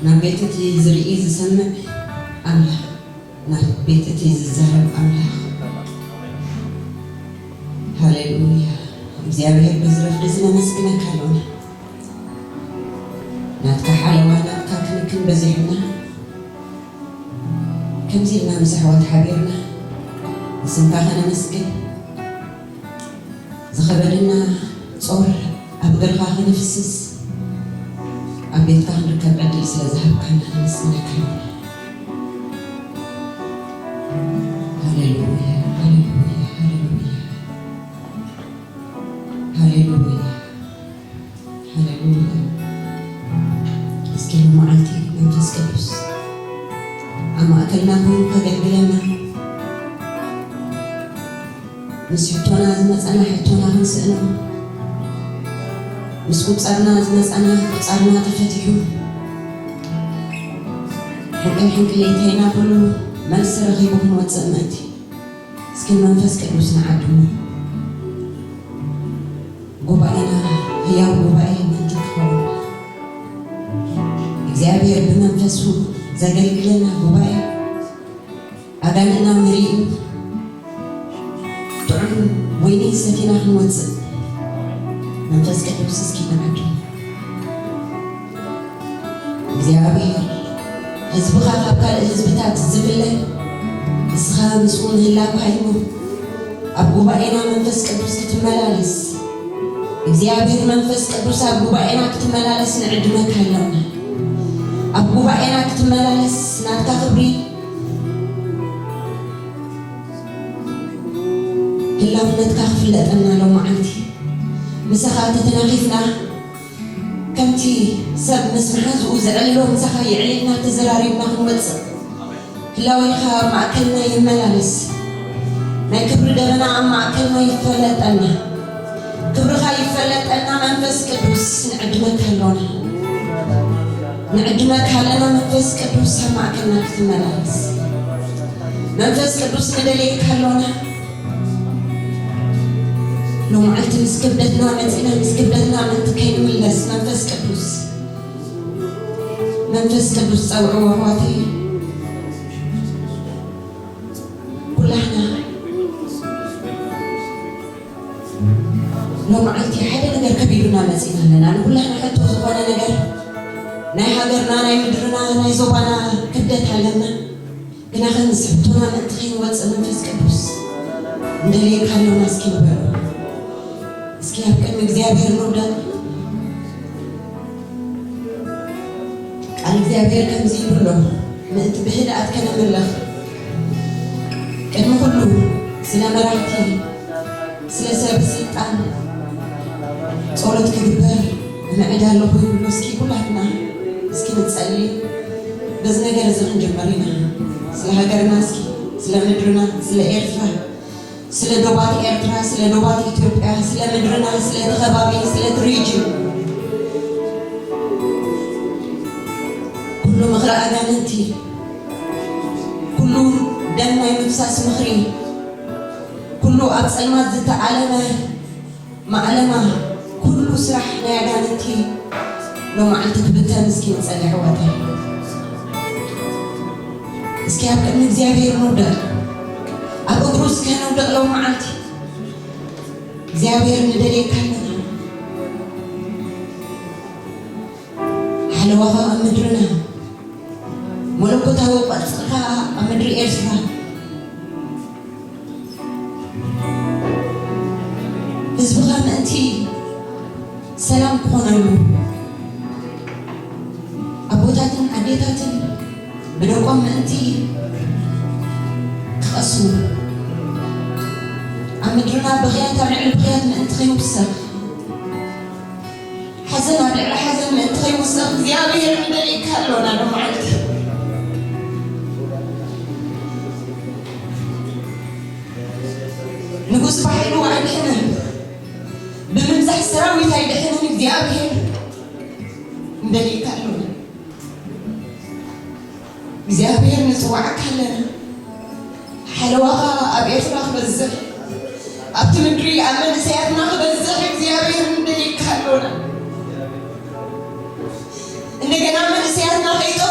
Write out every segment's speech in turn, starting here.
نبيتتي زرقي زسمع أملاح نبيتتي ززرب أملاح هاليلويا እግዚአብሔር በዝረፍ ድዝነ መስግነ ካልሆነ ናትካ ሓለዋ ናትካ ክንክን በዚሕና ከምዚልና ምስሕዋት ሓቢርና እስምካ ኸነመስግን ዝኸበደና ጾር ኣብ ገርኻ ክንፍስስ ኣብ ቤትካ ክንርከብ ዕድል ስለ ዝሃብካና ነመስግነ ካልሆነ ሃሌሉያ ሃሌሉያ هاليلويا هاليلويا اسكن معتي منفس قدوس اما اكلناهم كغلغلنا مسحتونا زمصنا حتونا هنسئنا مسكوت صرنا زمصنا صرنا تفتحوا حقن ليتينا كله ملس رغيبهم وتصمتي اسكن منفس قدوس نعدو ጉባኤና ሕያው ጉባኤ እንትትሆን እግዚአብሔር በመንፈሱ ዘገልግለና ጉባኤ ኣጋንና ምሪኡ ጥዑም ወይኒ ሰቲና ክንወፅእ መንፈስ ቅዱስ እስኪመናዱ እግዚአብሔር ህዝብኻ ካብ ካልእ ህዝብታት ዝፍለ እስኻ ምስኡ ምህላው ሃይሙ ኣብ ጉባኤና መንፈስ ቅዱስ ክትመላለስ እግዚአብሔር መንፈስ ቅዱስ ኣብ ጉባኤና ክትመላለስ ንዕድመክ ኣለውና ኣብ ጉባኤና ክትመላለስ ናትካ ክብሪ ህላውነትካ ክፍለጠና ሎ መዓልቲ ምሳኻ ተተናኺፍና ከምቲ ሰብ ምስ መሓዝኡ ዝዕልሎ ምሳኻ ይዕልልና ተዘራሪብና ክንወፅእ ህላወይኻ ኣብ ማእከልና ይመላለስ ናይ ክብሪ ደበና ኣብ ማእከልና ይፈለጠና ክብርኻ ይፈለጠና መንፈስ ቅዱስ ንዕድመክ ኣለውና ንዕድመክ ኣለና መንፈስ ቅዱስ ኣብ ማእከልና ክትመላለስ መንፈስ ቅዱስ ንደልየክ ኣለውና لمعلت مسكبتنا متنا مسكبتنا من تكين ملس منفس كدوس أوعوا وهواتي كلنا لمعلتي حدا نجر كبيرنا متنا لنا كلنا حتى زبانا نجر ناي حجرنا ناي مدرنا ناي زبانا كبدت علينا كنا خنسبتنا من تكين واتس منفس كدوس ندلي كانوا ناسكين برا اسكي هكذا እግዚአብሔር نودان قال እግዚአብሔር كمزي يقوله مأنت بهدأت كان ملخ كان كله سلا مرحتي سلا سبب السلطان صورت كبير معدا له يقول اسكي كلنا اسكي نتسالي بس نجر زغن جمرينا سلا هاجرنا اسكي سلا مدرنا سلا إيرترا سلا دوبات إيرترا سلا دوبات إثيوبيا سلا مدرنا سلا تخبابي سلا تريجن كل مغرى أغانتي كل دم يمفسس مخري كل أبصل ما زت علمه معلمه كل سرح لا أغانتي لو ما عندك بنتها مسكين تسألي حواتي اسكي هبقى من እግዚአብሔር نودر أبو دروس كانوا دقلوا معلتي እግዚአብሔር ندلي كاننا حلوها مدرنا ملكوتها وقصها مدري إيرسها حزبها أنتي سلام كونلو أبوتاتن عديتاتن بدوكم أنتي خصو عمدرنا بغيات على البغيات من أنت خيو بسر حزن على حزن من أنت خيو بسر እግዚአብሔር እንደኔ ካልሆነ ነው ማለት ንጉስ ባሕሉ አይደነ በመምዛሕ ሰራዊት አይደነ እግዚአብሔር እንደኔ ካልሆነ እግዚአብሔር ንጽዋዕክ ኣለና حلوها أبي أفرح بزح أبتمدري أمن سيادنا بزح እግዚአብሔር እንደኔ ካልሆነ እንደገና من سيادنا غير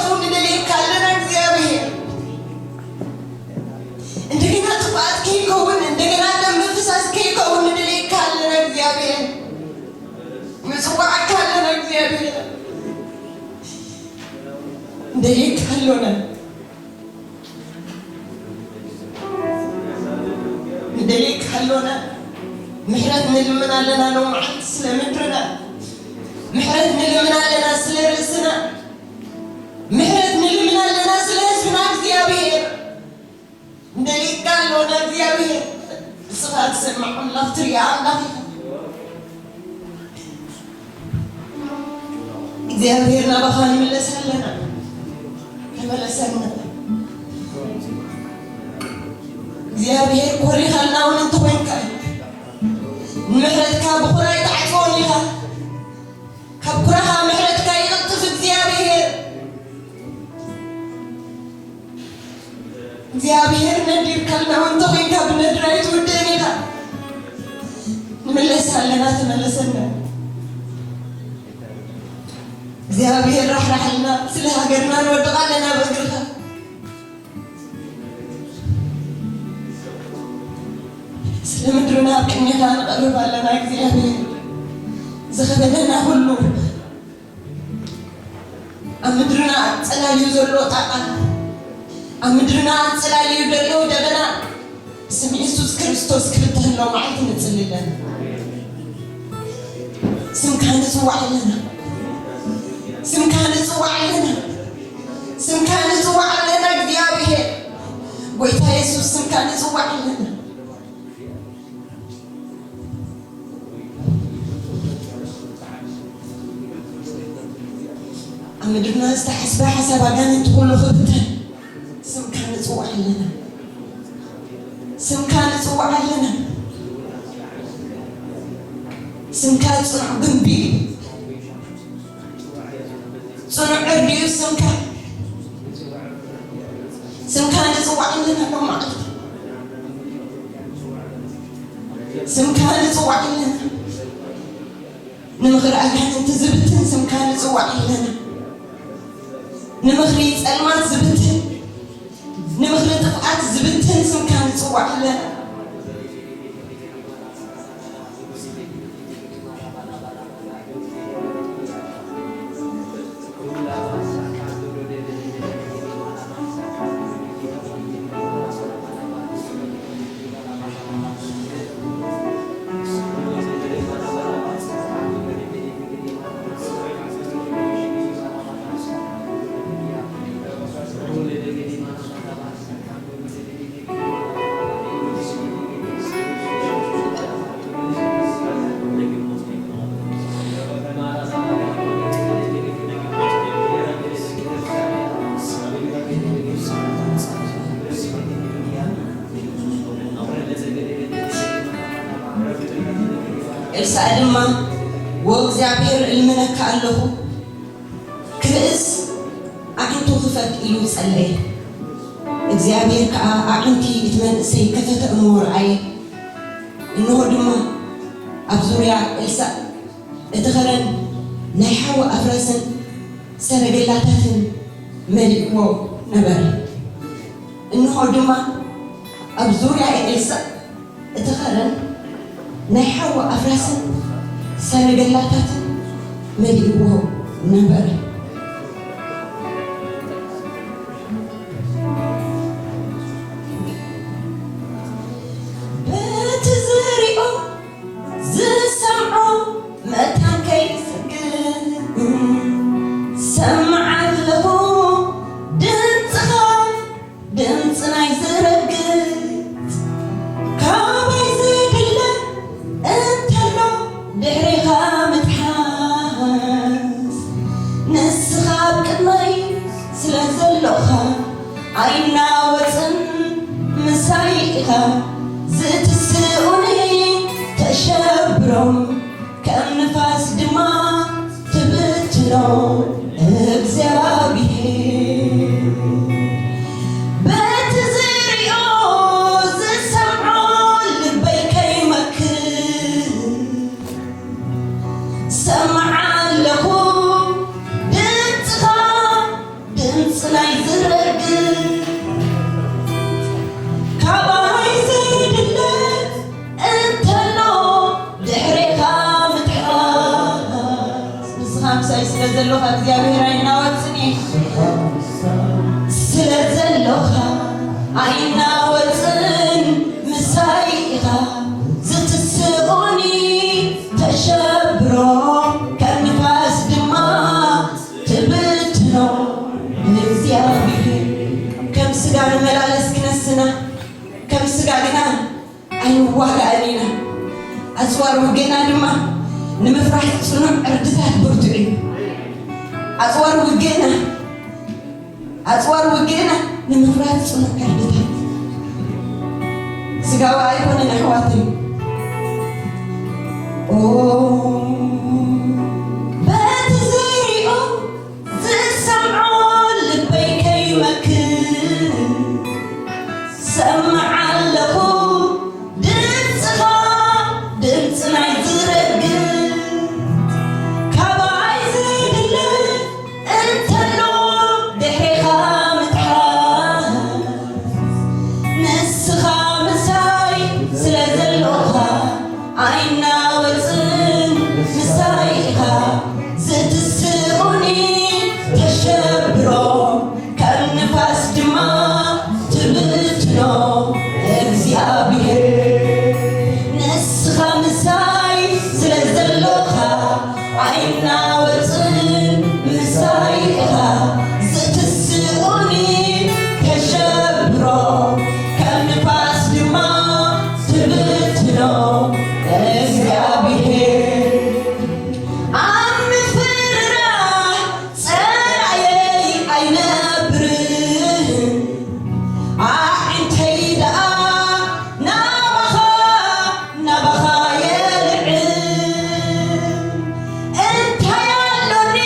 دليك خلونا دليك خلونا محرت نلمنا لنا لو معت سلمتنا محرت نلمنا لنا سلرسنا محرت نلمنا لنا سلسنا እግዚአብሔር دليك خلونا እግዚአብሔር صفات سمع الله تريا الله እግዚአብሔርና በኻኒ መለሰለና ተመለሰና እግዚአብሔር ኮሪኻልና ወንተ ወንካ ምሕረትካ በኹራይ ተዓፎኒኻ ከብኩራኻ ምሕረትካ ይቕጥፍ እግዚአብሔር ነዲርካልና ወንተ ወንካ ብነድራይ ትውደኒኻ ንመለሰለና ተመለሰና እግዚአብሔር ረሕራሕልና ስለ ሀገርና እንወድቃለና በእግርኻ ስለ ምድርና ቅኝኻ ንቐርባለና እግዚአብሔር ዝኸበደና ሁሉ ኣብ ምድርና ኣፀላልዩ ዘሎ ጣጣ ኣብ ምድርና ኣፀላልዩ ዘሎ ደበና ስም ኢየሱስ ክርስቶስ ክብተህለው መዓልቲ ንፅልለና ስምካ ንፅዋዕ ኣለና ስምካ ንፅዋዕ ኣለና እግዚአብሔር ጎይታ ኢየሱስ ስምካ ንፅዋዕ ኣለና ኣብ ምድርና ዝተሓስባ ሓሳብ ኣጋንንት ኩሉ ክብተን ስምካ ንፅዋዕ ኣለና ስምካ ፅኑዕ ግንቢ صنع الريو سمكان يصوع لنا معك سمكان يصوع لنا نمغر أكان انت زبتن سمكان يصوع لنا نمغر يسأل ما زبتن نمغر تفعات زبتن سمكان يصوع لنا السادما وإግዚአብሔር المنك الله كرئس أعنتو خفت إلو سألي እግዚአብሔር كأعنتي اتمنسي كفت أمور عي إنه دما أبزوريا إلسا اتغرن نحو أفرسن سرقلاتن ملكو نبر إنه دما أبزوريا إلسا اتغرن نحو أفرسن سرقلاتن ملكو نبر እግዚአብሔር አይናወጽኒ ኣይናወፅን ምሳይኻ ዝትስኡኒ ተሸብሮ ከም ንፋስ ድማ ትብትኖ ንእግዚአብሔር ከም ስጋ ንመላለስ ክነስና ከም ስጋ ግና ኣይንዋጋእኒና ኣፅዋር ውጌና ድማ ንምፍራሕ ጽኑዕ ዕርድታት ብርቱዕ እዩ ኣፅዋር ውጌና ንምፍራሕ ጽኑዕ ዕርድታት ስጋዊ ኣይኮነን ኣሕዋተይ በቲ ዝሪኦ ዝሰምዖ ልበይ ከይመክን ሰምዕ ኣለኹ ድምፅኻ ድምፂ ናይ ዝረግድ ካባይ ዝድለ እንተሎ ድሕሪኻ ምትሓስ ንስኻ ምሳይ ስለ ዘለኻ ኣይናወፅን ምሳይኻ ዝትስኡኒ ተሸብሮ ከም ንፋስ ድማ ትብትኖ እግዚኣብሄር ንስኻ ምሳይ ስለ ዘለኻ ኣይናወፅን ምሳይኻ ዝትስኡኒ ተሸብሮ ከም ንፋስ ድማ ትብትኖ እግዚኣብሄር ኣብ ምፍራህ ፀላየይ ኣይነብርን ኣዒንተይ ደኣ ናባኻ የልዕል እንታይ ኣሎኒ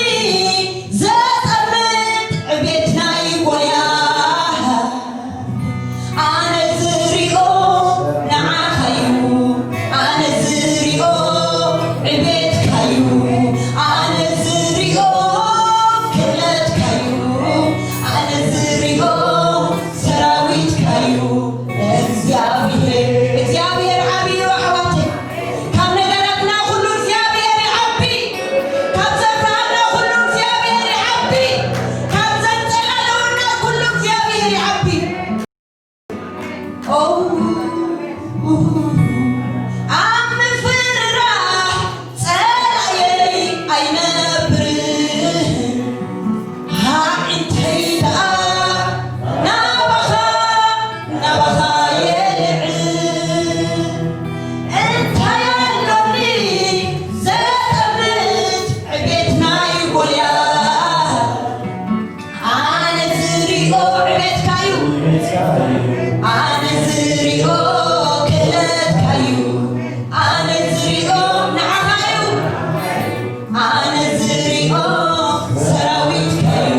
ዘጠምት ዕቤት ናይ ጎያ ኣነ ዝሪኦ ንዓኻዩ ኣነ ዝሪኦ ዕቤትካዩ ኣነ ዝሪኦ ክእለትካዩ ኣነ ዝሪኦ ሰራዊትካዩ እግዚአብሔር ዓብዩ ኣሕዋተይ ካብ ነገራትና ኩሉ እግዚአብሔር ይዓቢ ካብ ዘፍራና ኩሉ እግዚአብሔር ይዓቢ ካብ ዘንፀላልውና ኩሉ እግዚአብሔር ይዓቢ ኣብ ምፍራህ ፀላየይ ኣይነብርን ኣዒንተይ ደኣ ናባኻ የልዕል እንታይ ኣሎኒ ዘጠምት ዕቤት ናይ ጎልያት ኣነ ዝሪኦ ዕቤትካዩ ኣነ ዝሪኦ ክእለትካዩ ኣነ ዝሪኦ ንዓኻዩ ኣነ ዝሪኦ ሰራዊትካዩ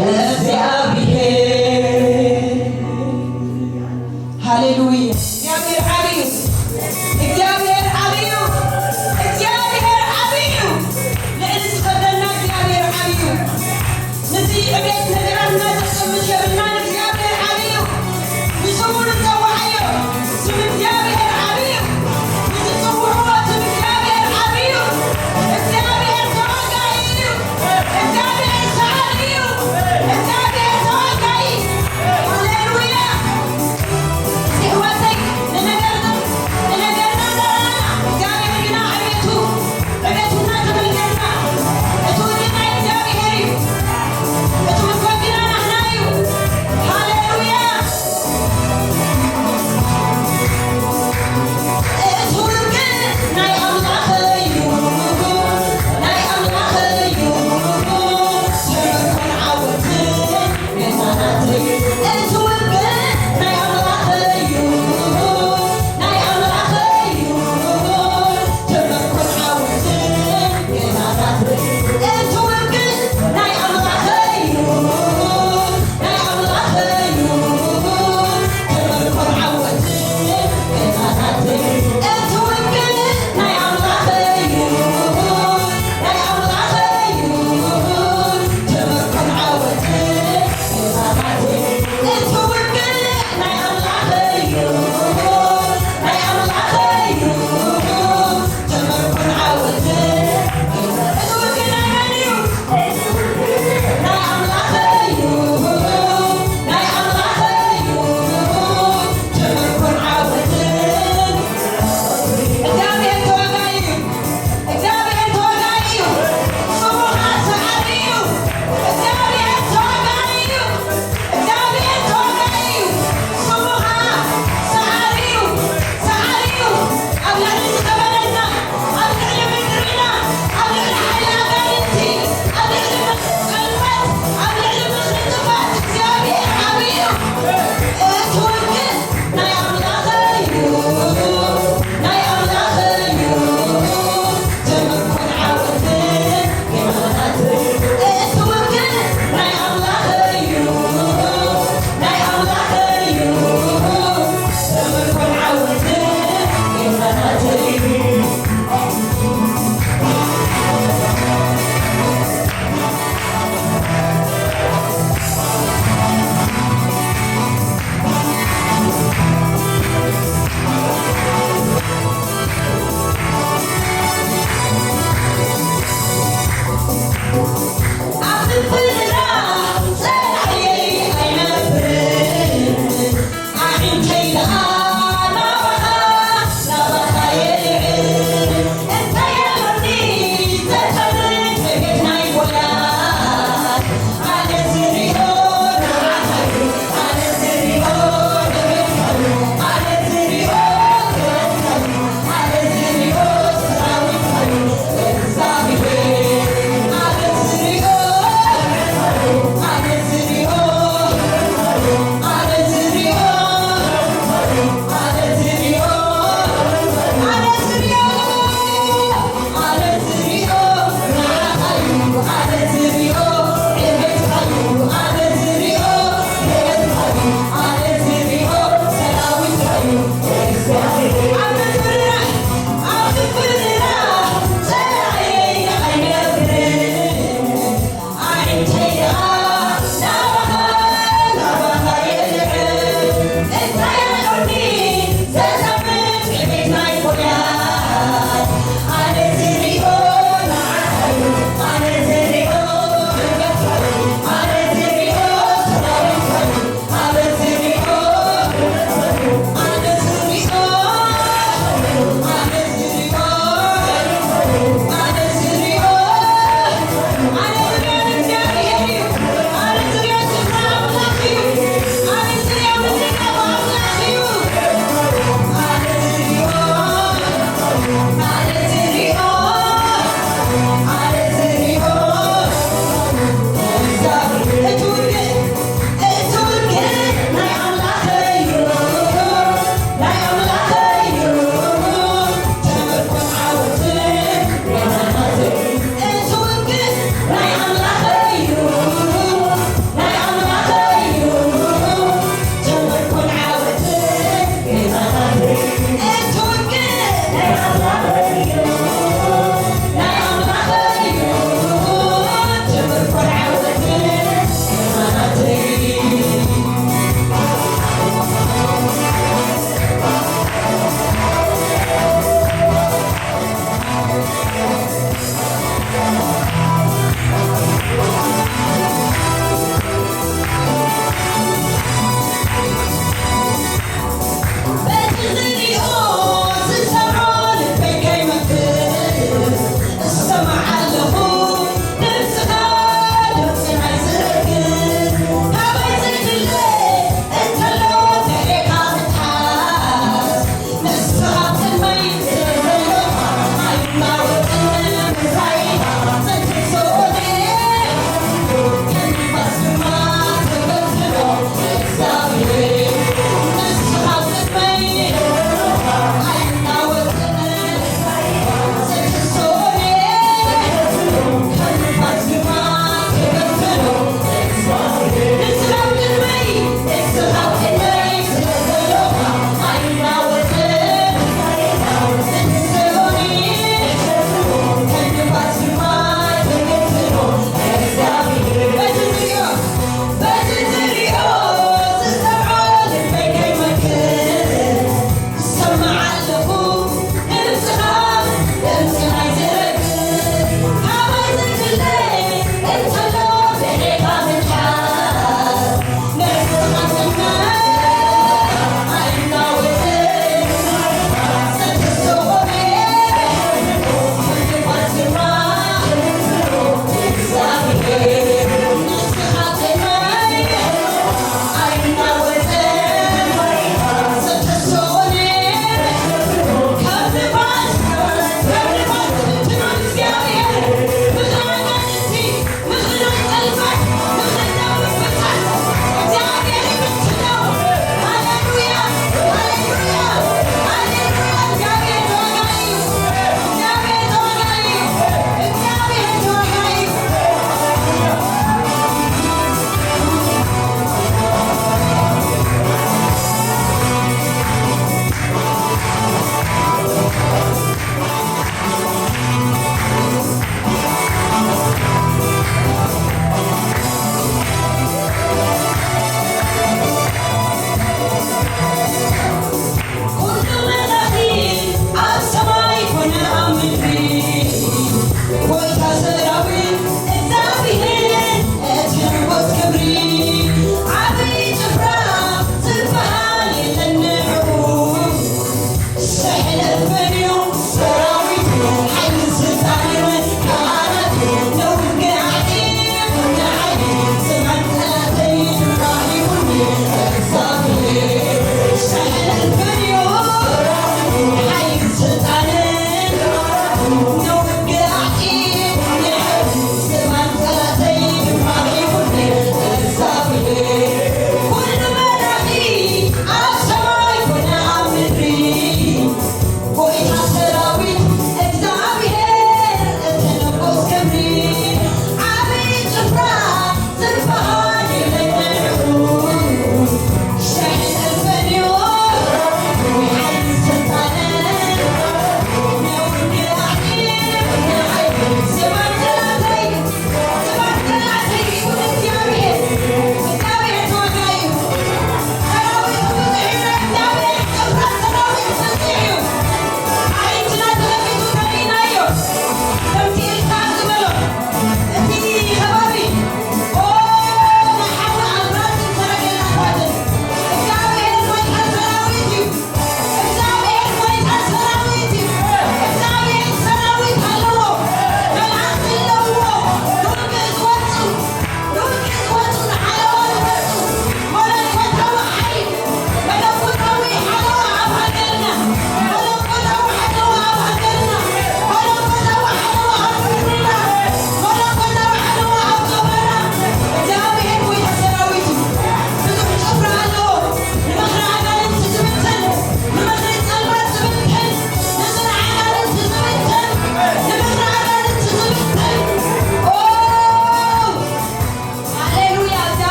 እግዚአብሔር ሃሌሉያ እግዚአብሔር ዓብዩ ልዕሊ ዝፈለና እግዚአብሔር ዓብዩ ነቲ ዕቤት ነገራትና ዘፅምት የብልናን እግዚአብሔር ዓብዩ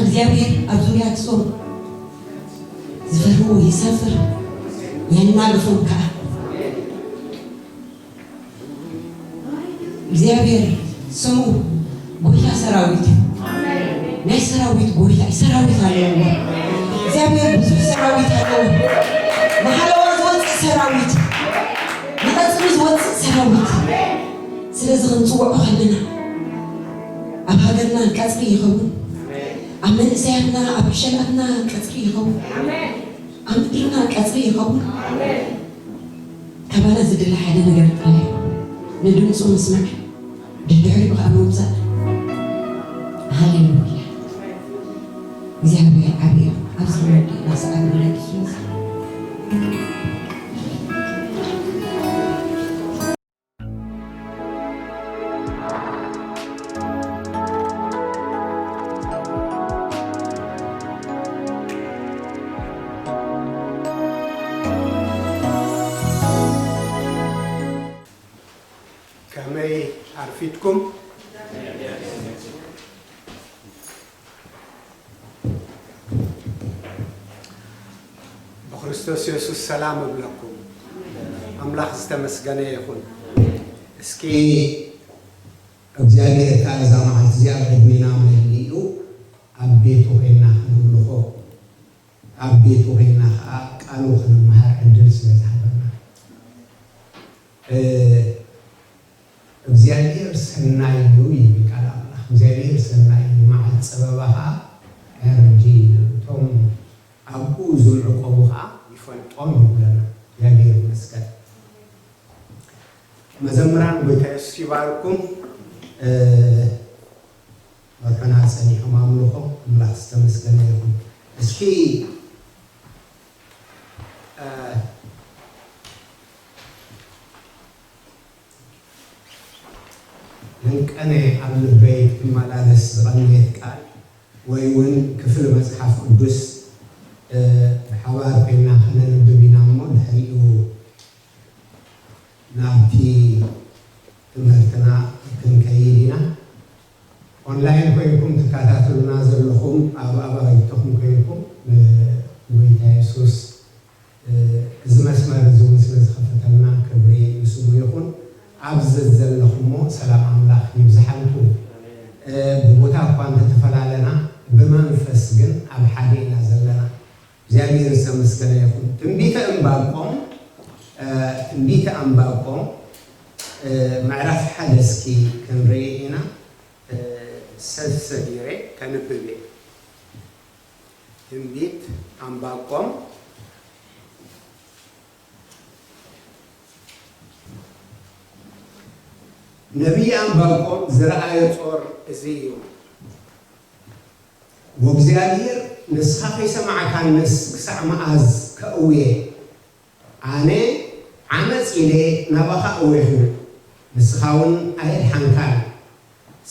እግዚአብሔር አብዙሪያት ጾም ዝፈሩ ይሰፍር የናልፉካ እግዚአብሔር ስሙ ጎታ ሰራዊት ናይ ሰራዊት ጎታ ሰራዊት አለው እግዚአብሔር ብዙ ሰራዊት አለው ማህላው ወጥ ሰራዊት ይተጽምዝ ወጥ ሰራዊት ስለዚህ እንጽውዕ ኸለና ኣብ ሃገርና ቀጽሪ ይኸውን አመን ሰያና አብሸላና ቀጽሪ ይኸውን አምድርና ቀጽሪ ይኸውን ከባላ ዝድላ ሓደ ነገር ጥላይ ንድምፁ መስማዕ ድድሕሪ ብኸዓ መውፃእ ሃሌሉያ እግዚአብሔር ዓብዩ ኣብዚ ወዲ ናሰዓት መለድ ስለዚ فيتكم بخريستوس يسوع السلام بلكم أملاح استمسكني يكون اسكي እግዚአብሔር ካዛ ማለት ዚያር ድሚና መልዩ አቤቱ ሆይና ንብልኾ አቤቱ ሆይና ቃሉ ከመሃር እንድል ስለታበና እግዚአብሔር ሰናዩ ይቃላ እግዚአብሔር ሰናዩ ማለት ጸበባሃ አርጂ ቶም አቡ ዙልቆቡሃ ይፈልጦም ይብለና እግዚአብሔር መስከረ መዘምራን በታስ ሲባርኩም ወርካና ሰኒ ማምልኮ አምላክ ተመስገነ ይሁን እስኪ ለንቀኔ አልበይት ማላደስ ዘቀኝት ቃል ወይውን ክፍል መጽሐፍ ቅዱስ በሐዋር ከና ኸነን በቢናሞ ለህዩ ናብቲ ትምህርትና ክንከይዲና ኦንላይን ኮይንኩም ተካታተሉና ዘለኹም አባባይተኩም ኮይንኩም ወይታ ኢየሱስ እዚ መስመር ዝውን ስለዝኸፈተልና ክብሪ ይስሙ ይኹን አብዘ ዘለኹሞ ሰላም አምላክ ይብዛሓልኩ ቦታ እንኳን ተፈላለና በመንፈስ ግን አብ ሓዴና ዘለና እግዚአብሔር ይመስገን ይኹን ትንቢተ እምባቆም معرف حدثكي كنرينا سلسليري كنببي تنبيت أنباقكم نبي أنباقكم زرعي طور زيو وبزيادير نسخة سمع كان نسخ معاز كأويه أنا عمس إلي نبخة أويه نسخاون أهل حنكان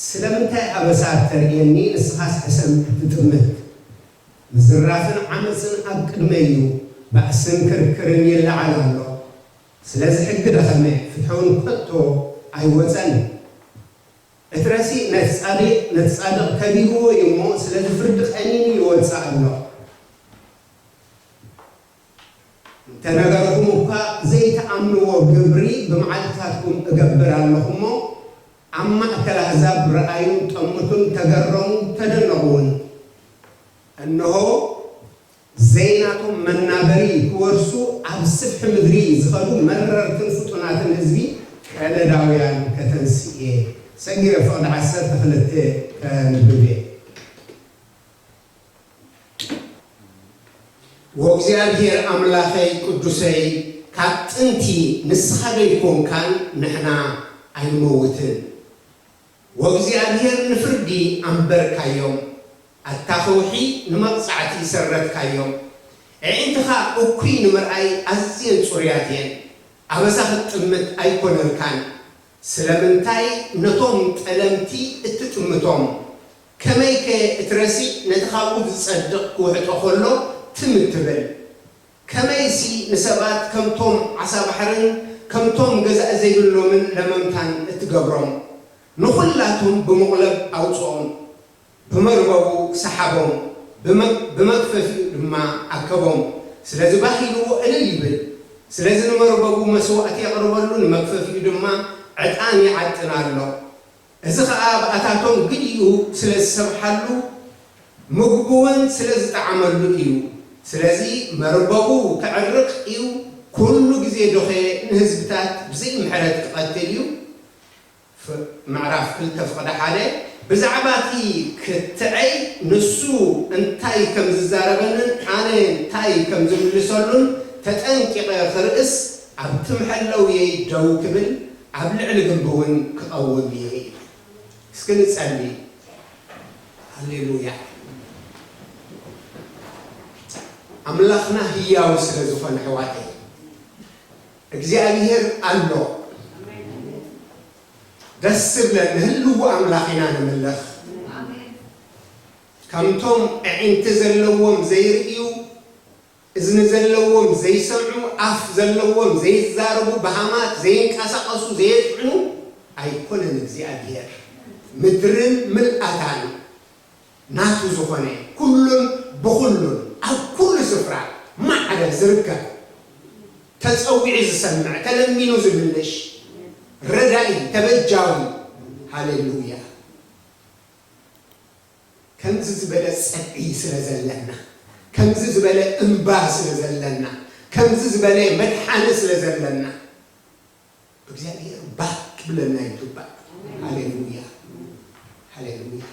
ስለምንታይ አበሳት ተርየኒ ንስኻስ ሕሰም ትጥምት ምዝራፍን ዓመፅን ኣብ ቅድመዩ ባእስን ክርክርን ይለዓል ኣሎ ስለዚ ሕጊ ደኸመ ፍትሑን ከቶ ኣይወፀን እትረሲ ነፃድቕ ከቢብዎ እሞ ስለዚ ፍርዲ ቀኒኒ ይወፅእ ኣሎ ተነገረኩም እኳ ዘይተኣምንዎ ግብሪ ብመዓልትታትኩም እገብር ኣለኹሞ أما كالأحزاب رأيهم تأمتون تجرون تدنون أنه زيناتهم من نابري كورسو أبسف مدري زخلوا مرر تنفتونات النزبي كلا داويان كتنسي سنجر فقد عسر تخلت كنببي وأግዚአብሔር أملاخي قدسي كاتنتي نسخبيكم كان نحنا الموتين وأግዚአብሔር نفردي أمبر كيوم التخوحي نمقصعتي سرت كيوم عندها أكوي نمرأي أزين صورياتين أبسخ التمت أيكون كان ስለምንታይ ነቶም ጠለምቲ እትጥምቶም ከመይከ እትረሲ ነተኻቡ ዝጸድቕ ክውሕጦ ኸሎ ትምትብል ከመይሲ ንሰባት ከምቶም ዓሳ ባሕርን ከምቶም ገዛእ ዘይብሎምን ለመምታን እትገብሮም ንኹላቱም ብምቕለብ ኣውፅኦም ብመርበቡ ሰሓቦም ብመክፈፊ ድማ ኣከቦም ስለዚ ባሂልዎ እልል ይብል ስለዚ ንመርበቡ መስዋዕት የቕርበሉ ንመክፈፊ ድማ ዕጣን ይዓጥን ኣሎ እዚ ኸዓ ብኣታቶም ግዲኡ ስለዝሰብሓሉ ምግቡውን ስለዝጠዓመሉ እዩ ስለዚ መርበቡ ክዕርቕ እዩ ኩሉ ግዜ ዶኸ ንህዝብታት ብዘይ ምሕረት ክቐትል እዩ ምዕራፍ 2 ፍቕዲ 1 ብዛዕባቲ ክትዐይ ንሱ እንታይ ከም ዝዛረበንን ኣነ እንታይ ከም ዝምልሰሉን ተጠንቂቐ ክርእስ ኣብቲ ምሕለውየይ ደው ክብል ኣብ ልዕሊ ግንብውን ክቐውም እየ እስኪ ንጸልይ ሃሌሉያ ኣምላኽና ህያው ስለ ዝኾነ ሕዋተይ እግዚአብሔር ኣሎ ደስ ብለን ህልው ኣምላኽ ኢና ንምለኽ ከምቶም ኣዒንቲ ዘለዎም ዘይርእዩ እዝኒ ዘለዎም ዘይሰምዑ ኣፍ ዘለዎም ዘይዛረቡ ብሃማት ዘይንቀሳቐሱ ዘይጥዕኑ ኣይኮነን እግዚኣብሄር ምድርን ምልአታን ናቱ ዝኾነ ኩሉን ብኩሉን ኣብ ኩሉ ስፍራ ማዕረ ዝርከብ ተጸዊዕ ዝሰምዕ ተለሚኑ ዝምልሽ ረዳኢ ተበጃዊ ሃሌሉያ ከምዚ ዝበለ ጸድዒ ስለ ዘለና ከምዚ ዝበለ እንባ ስለ ዘለና ከምዚ ዝበለ መድሓኒ ስለ ዘለና እግዚአብሔር ባክ ብለና ይግባእ ሃሌሉያ ሃሌሉያ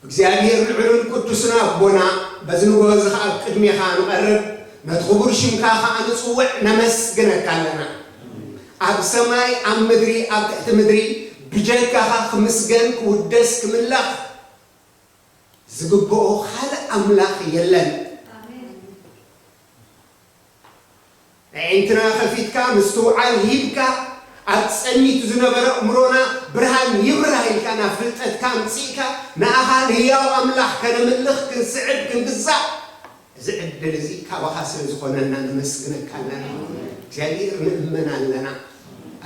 እግዚአብሔር ልዑል ቅዱስና ቦና በዝንጎ ዝኻ ኣብ ቅድሚኻ ንቐርብ ነቲ ክቡር ሽምካ ኸዓ ንጽውዕ ነመስግነካ ኣለና ኣብ ሰማይ ኣብ ምድሪ ኣብ ትሕቲ ምድሪ ብጀጋኻ ክምስገን ክውደስ ክምላኽ ዝግብኦ ካልእ ኣምላኽ የለን عندنا خفيتك مستوعب هيبك أتصنيت زنبرة أمرنا برهان يبرهن كان فلتت كان سيكا نأهان هياو أملاح كان ملخ كن سعد كن بالزع زعد دلزي كابخاسر زخوننا نمسكنا كنا جالير نأمنا لنا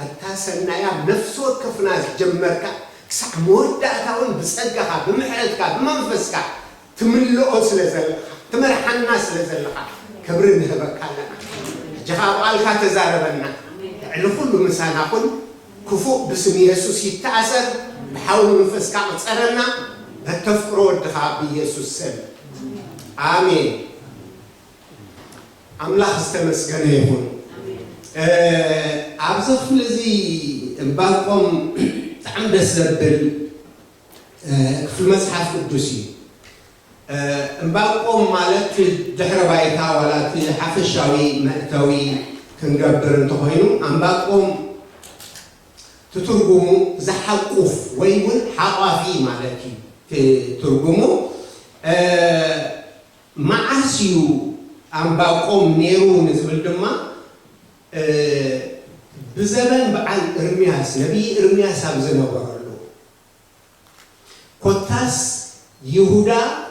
التاسنا يا نفسه كفنا جمرك كسع مودة تاون بسقها بمحلتك بمنفسك تملؤ سلزلها تمرحنا سلزلها كبرنا بكالنا جهاب قالك تزاربنا لكل مسانا كل كفوق باسم يسوع يتعسر بحاول نفسك أتصرنا بتفكروا الدخاب بيسوع سل آمين أملاح استمسكنا يكون أبزخ لذي مبالكم تعمد السبل في المسحف القدسي مبالكم مالك دحر بايتا ولا حفشاوي مأتوي كنقبر انتهينو مبالكم تترجموا زحقوف ويقول حقافي مالكي تترجموا معاسيو مبالكم نيرو نزبل دما بزمن بعد إرمياس نبي إرمياس أبزنا ورلو كتاس يهودا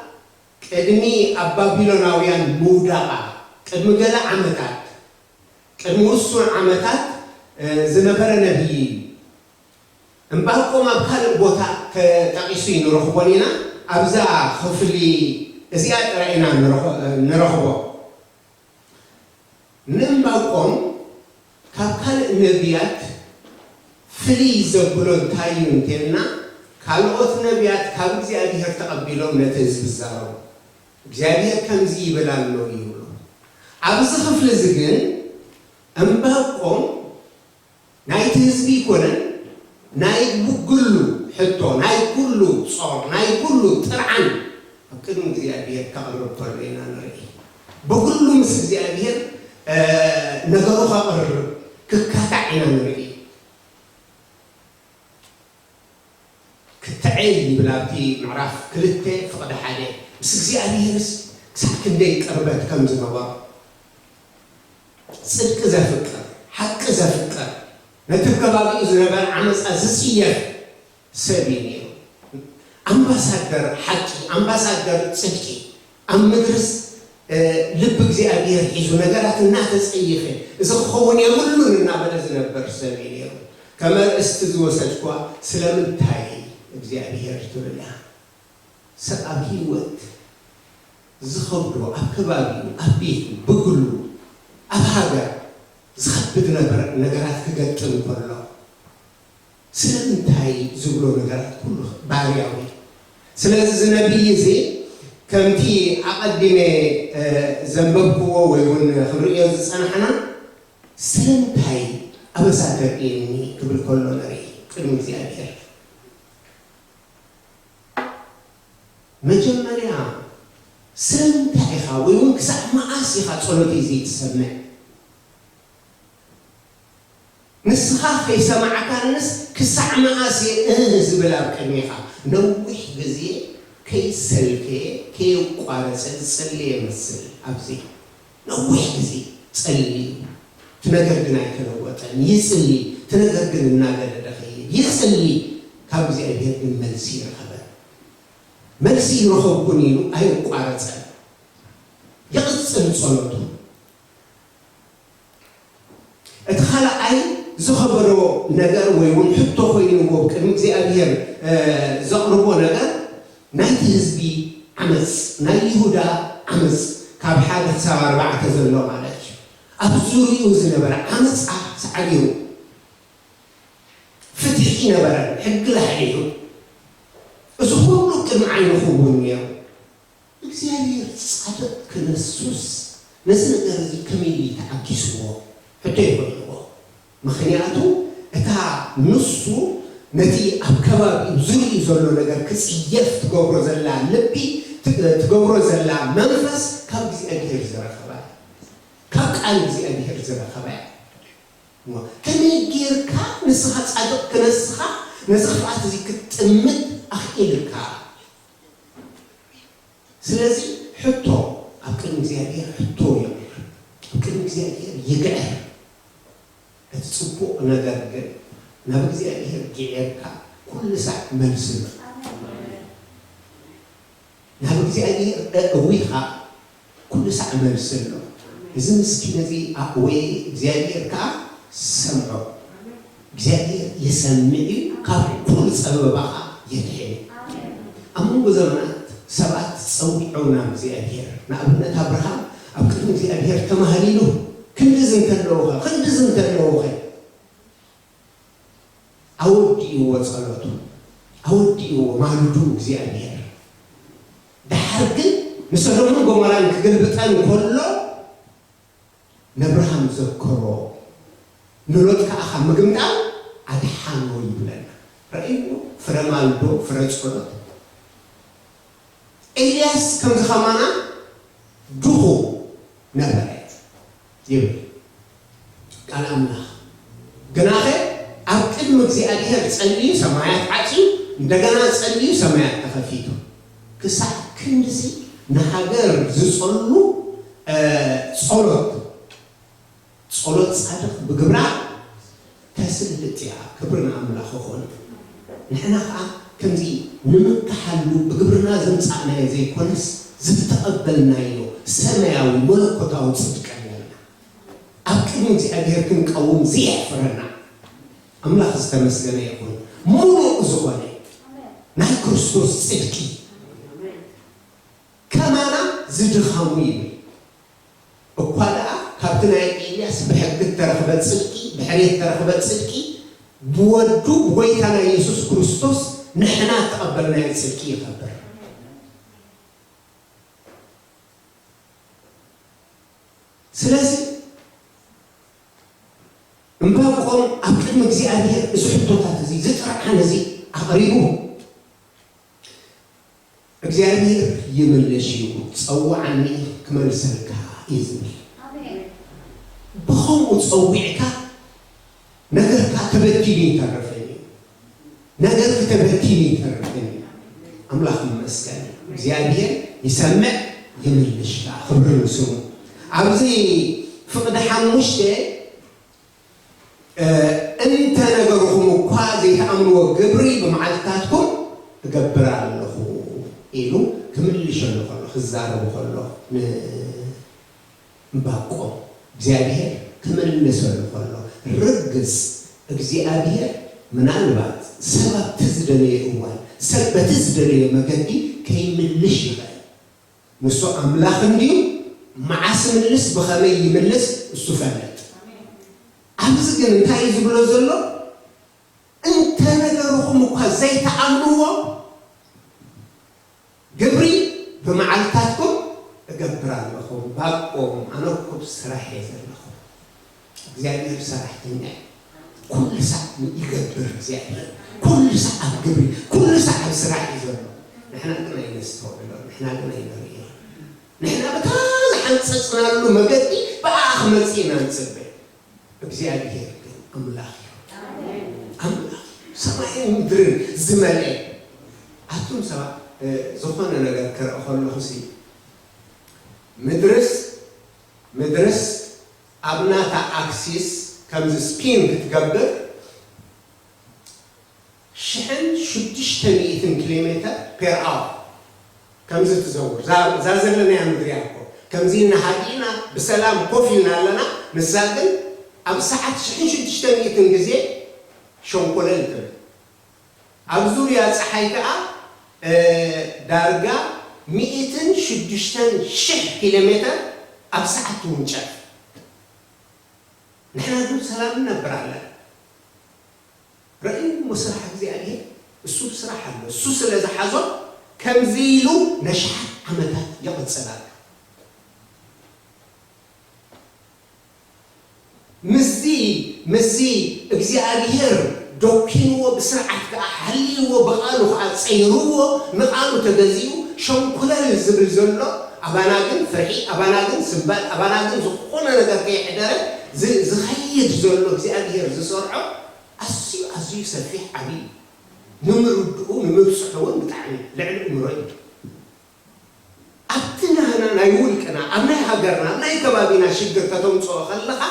كدمي أبابيلوناويان مودا كدم جل عمتات كدم وصل عمتات زنبر نبي أمباركم أبكار بوتا كتقيسين رخبانينا أبزا خفلي زياد رأينا نرخبه نمباركم كابكال النبيات فلي زبلون تايون تينا كالوت نبيات كابزي أبيهر تقبلون نتز بالزارو እግዚአብሔር ከምዚ ይበላል ነው ይሉ አብዝ ክፍል ዝግን እምባቆም ናይቲ ህዝቢ ኮነ ናይ ጉግሉ ሕቶ ናይ ኩሉ ጾር ናይ ኩሉ ጥርዓን ቅድም እግዚአብሔር ተቀርብ ተርቤና ነርኢ በኩሉ ምስ እግዚአብሔር ነገሩ ኸቅርብ ክካታዕና ነርኢ ክትዕል ይብላብቲ ምዕራፍ ክልተ ፍቅዲ ሓደ بس እግዚአብሔርስ ساكن دي قربت كم زنبا صدق زفقر حق زفقر نتبقى زنبا عمس أزسية سبيني أمباسادر حقي أمباسادر صدقي أم مدرس لب እግዚአብሔር ይዙ ነገራት እና ተጽይፈ እዘخون يملون እና በለዝነበር ሰቢኔ ከመርዕስት ዝወሰድኳ ስለምንታይ እግዚአብሔር ትብላ ሰጣብ ህይወት ዝኸብዶ አከባቢው አቤት በግሉ አባገር ዝኸብድ ነገራት ከገጠም ኮሎ ስለምንታይ ዝብሎ ነገራት ሁሉ ባሪያዊ ስለዚህ ነብይ ዜ ከምቲ አቀድሜ ዘንበብኩዎ ወይውን خبريو ዝጸናሕና ስለምንታይ አበሳደቅኒ ክብል ኮሎ ነሪ ቅድም እግዚአብሔር መጀመሪያ ስለምንታይ ኢኻ ወይውን ክሳዕ መዓስ ኢኻ ጸሎተይ ዘይትሰምዕ ንስኻ ከይሰማዓካንስ ክሳዕ መዓስ ዝብል ኣብ ቅድሚኻ ነዊሕ ግዜ ከይሰልከ ከይቋረፀ ዝጸልየ ይመስል ኣብዚ ነዊሕ ግዜ ጸልዩ እቲ ነገር ግን ኣይተለወጠን ይጽሊ እቲ ነገር ግን እናገደደ ኸይድ ይጽሊ ካብ እግዚአብሔር ግን መልሲ ይረኸበ መልሲ ይረኸብኩን ኢሉ ኣይቋረፀን ይቕፅል ጸሎቱ እቲ ኻልኣይ ዝኸበሮ ነገር ወይም ሕቶ ኮይንዎ ቅድሚ እግዚኣብሄር ዘቕርቦ ነገር ናይቲ ህዝቢ ዓመፅ ናይ ይሁዳ ዓመፅ ካብ 1 ክሳብ 4 ዘሎ ማለት እዩ ኣብ ዙርይኡ ዝነበረ ዓመፃ ሰዓልዩ ፍትሒ ነበረ ሕጊ ላሕሊዩ እዚ ኩሉ ቅድሚ ዓይኑ ክውን ነይሩ እግዚኣብሄር ጻድቕ ክነሱስ ነዚ ነገር እዚ ከመይ ተዓጊስዎ ሕቶ ይኮንዎ ምክንያቱ እታ ንሱ ነቲ ኣብ ከባቢኡ ዙርዩ ዘሎ ነገር ክጽየፍ ትገብሮ ዘላ ልቢ ትገብሮ ዘላ መንፈስ ካብ እግዚኣብሄር ዝረኸባ ካብ ቃል እግዚኣብሄር ዝረኸባ ከመይ ጌርካ ንስኻ ጻድቕ ክነስኻ ነዚ ክፍኣት እዚ ክትጥምት ኣኽኢልካ ስለዚ ሕቶ ኣብ ቅድሚ እግዚኣብሄር ሕቶ የቕርብ ኣብ ቅድሚ እግዚኣብሄር ይግዕር እቲ ጽቡቕ ነገር ግን ናብ እግዚኣብሄር ጌርካ ኩሉ ሰዓት መልሲ ናብ እግዚኣብሄር እዊኻ ኩሉ ሰዓት መልሲ ኣሎ እዚ ምስኪን እዚ ወይ እግዚኣብሄር ከዓ ሰምዖ እግዚኣብሄር ይሰምዕ ካብ ኩሉ ፀበባኻ የድሕን ኣብ መንጎ ዘመናት ሰባት ፀዊዖና እግዚኣብሄር ንኣብነት ኣብርሃም ኣብ ቅድሚ እግዚኣብሄር ተማህሊሉ ክንድዝ እንተለውኸ ኣወዲእዎ ጸሎቱ ኣወዲእዎ ማልዱ እግዚኣብሄር ድሓር ግን ንሰዶምን ጎሞራን ክገልብጠን ከሎ ነብርሃም ዘከሮ ንሎጥ ከኣኻ ምግምጣው ኣድሓኖ ይብለና ረእይዎ ፍረ ማልዶ ፍረ ጸሎት ኤልያስ ከምዚ ኸማና ድኹ ነበረ ይብል ቃል ኣምላኽ ግናኸ ኣብ ቅድሚ እግዚኣብሄር ጸልዩ ሰማያት ዓፅዩ እንደገና ጸልዩ ሰማያት ተኸፊቱ ክሳዕ ክንድዚ ንሃገር ዝጸሉ ጸሎት ጻድቕ ብግብራ ተስልጥ እያ ክብርና ኣምላኽ ኾነ ንሕና ከዓ ከምዚ ንምካሓሉ ብግብርና ዘምጻእናዮ ዘይኮነስ ዝተቐበልናዮ ሰማያዊ መለኮታዊ ጽድቂ ኣለና ኣብ ቅድሚ እግዚኣብሄር ክንቀውም ዘየሕፍረና ኣምላኽ ዝተመስገነ ይኹን ሙሉእ ዝኾነ ናይ ክርስቶስ ጽድቂ ከማና ዝድኻሙ ይብል እኳ ደኣ ካብቲ ናይ ኤልያስ ብሕጊ ተረኽበት ጽድቂ ብሕሬት ተረኽበት ጽድቂ ብወዱ ብጎይታ ናይ ኢየሱስ ክርስቶስ ንሕና ተቐበልናዮ ጽድቂ ይኸብር ስለዚ እምባቆም ኣብ ቅድሚ እግዚኣብሄር እዚ ሕቶታት እዚ ዝጥርዓን እዚ ኣቕሪቡ እግዚኣብሄር ይምልሽ እዩ ፀዋዓኒ ክመልሰልካ እዩ ዝብል ብኸምኡ ፀዊዕካ ነገርካ ተበቲኑ ይተርፈኒ ነገር ተበቲኑ ይተርፈኒ ኣምላኽ ይመስገን እግዚኣብሄር ይሰምዕ ይምልሽካ ክብሪ ንስሙ ኣብዚ ፍቕዲ 5 እንተ ነገርኩም እኳ ዘይተኣምንዎ ግብሪ ብመዓልትታትኩም እገብር ኣለኹ ኢሉ ክምልሸሉ ከሎ ክዛረቡ ከሎ ንእምባቆም እግዚኣብሄር ክምልሰሉ ከሎ ርግፅ እግዚኣብሄር ምናልባት ሰባት ትዝደለየ እዋን ሰብ በቲ ዝደለየ መገዲ ከይምልሽ ይኽእል ንሱ ኣምላኽ እንድዩ መዓስ ምልስ ብኸመይ ይምልስ እሱ ፈለጥ ኣብዚ ግን እንታይ ዝብሎ ዘሎ እንተ ነገርኩም እኳ ዘይተኣምንዎ ግብሪ ብመዓልትታትኩም እገብር ኣለኹ ባቆም ኣነኩብ ስራሕ እየ ዘለኹ እግዚኣብሄር ሰራሕተኛ ኩሉ ሰዓት ይገብር እግዚኣብሄር ኩሉ ሰዓት ግብሪ ኩሉ ሰዓት ስራሕ እዩ ዘሎ ንሕና ግን ኣይነስተውዕሎ ንሕና ግን ኣይንርእዮ ንሕና በታ ዝሓንፀፅናሉ መገዲ ብኣኽ መፂና ንፅበ እግዚአብሔር ግን አምላክ አምላክ ሰማይን ምድርን ዝመልአ አቱም ሰባ ዝኾነ ነገር ከረኸለኹሲ ምድርስ አብናታ አክሲስ ከምዚ ስፒን ክትገብር 1600 ኪሎሜትር ፐር አወር ከምዚ ትዘውር ዛዘለና ያ ምድር ያልኮ ከምዚ ንሓዲና ብሰላም ኮፍ ኢልና ኣለና ንሳ ግን ኣብ ሰዓት 1600 ጊዜ شونكولل أبزوريا صحيكا دارجا 160 كيلومتر أبسعة ونشاف نحن نقول سلام نبرالله رأي مسرح زيادة السوق صراحة السوق اللي زحزه كم زيلو نشح عمدات يقد سلام مزي እግዚኣብሄር ዶኪንዎ ብስርዓት ከሐልይዎ በቃሉ አጽይሩዎ ንቃሉ ተገዚኡ ሸንኩለል ዝብል ዘሎ አባና ግን ፍርሒ አባና ግን ስባል አባና ግን ዝኾነ ነገር ከይሕደረ ዝኸይድ ዘሎ እግዚኣብሄር ዝሰርዖ ኣዝዩ ሰፊሕ ዓቢ ንምርድኡ ንምብፅሑን ብጣዕሚ ልዕሊ እምሮይ ኣብትናህና ናይ ውልቅና ኣብ ናይ ሃገርና ናይ ከባቢና ሽግር ከተምፅኦ ከለኻ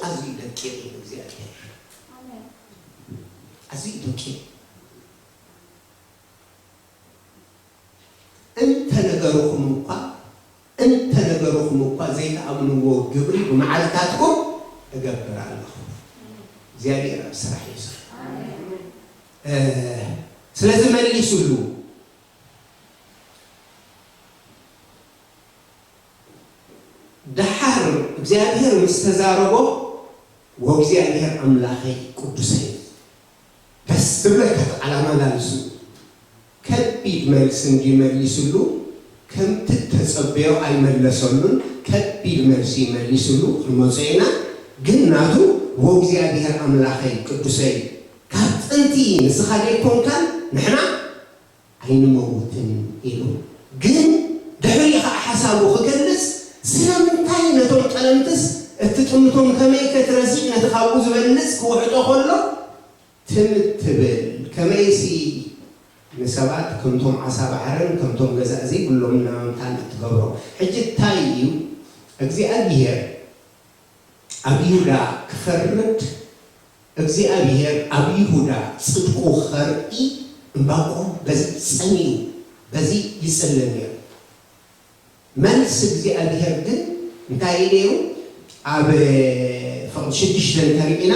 أزي دكير እግዚአብሔር أزي دكير أنت نجركم مقا زي تأمنوا جبري بمعركاتكم أجبر على الله እግዚአብሔር ስራሕ ይስራ ስለዚህ መልሱሉ دحر እግዚአብሔር مستزاربو وእግዚአብሔር አምላኬ ቅዱሴ ደስ ብለህ ዓላማ ላልሱ ከቢድ መልስ እንዲመልሱሉ ከምት ተጸበዩ አይመለሰሉን ከቢድ መልስ ይመልሱሉ መጽኤና ግናቱ ወእግዚአብሔር አምላኬ ቅዱሴ ካጥንቲ ንስኻደ ኮንካን ንሕና አይንመውትን ኢሉ ግን ደህሪኻ ሐሳቡ ክገልጽ ስለምንታይ ነቶም ጠለምትስ እትጥምቶም ከመይ ከተረሲ ነተኻቡ ዝበልጽ ክውሕጦ ከሎ ትምትብል ከመይሲ ንሰባት ከምቶም ዓሳ ባሕርን ከምቶም ገዛእዚ ኩሎም ናምታን እትገብሮ ሕጂ እንታይ እዩ እግዚኣብሄር ኣብ ይሁዳ ክፈርድ እግዚኣብሄር ኣብ ይሁዳ ጽድቁ ኸርኢ እምባቆም በዚ ጸኒዩ በዚ ይጸልም ነይሩ መልስ እግዚኣብሄር ግን እንታይ ነይሩ ኣብ ፍቅዲ 6 ታሪክና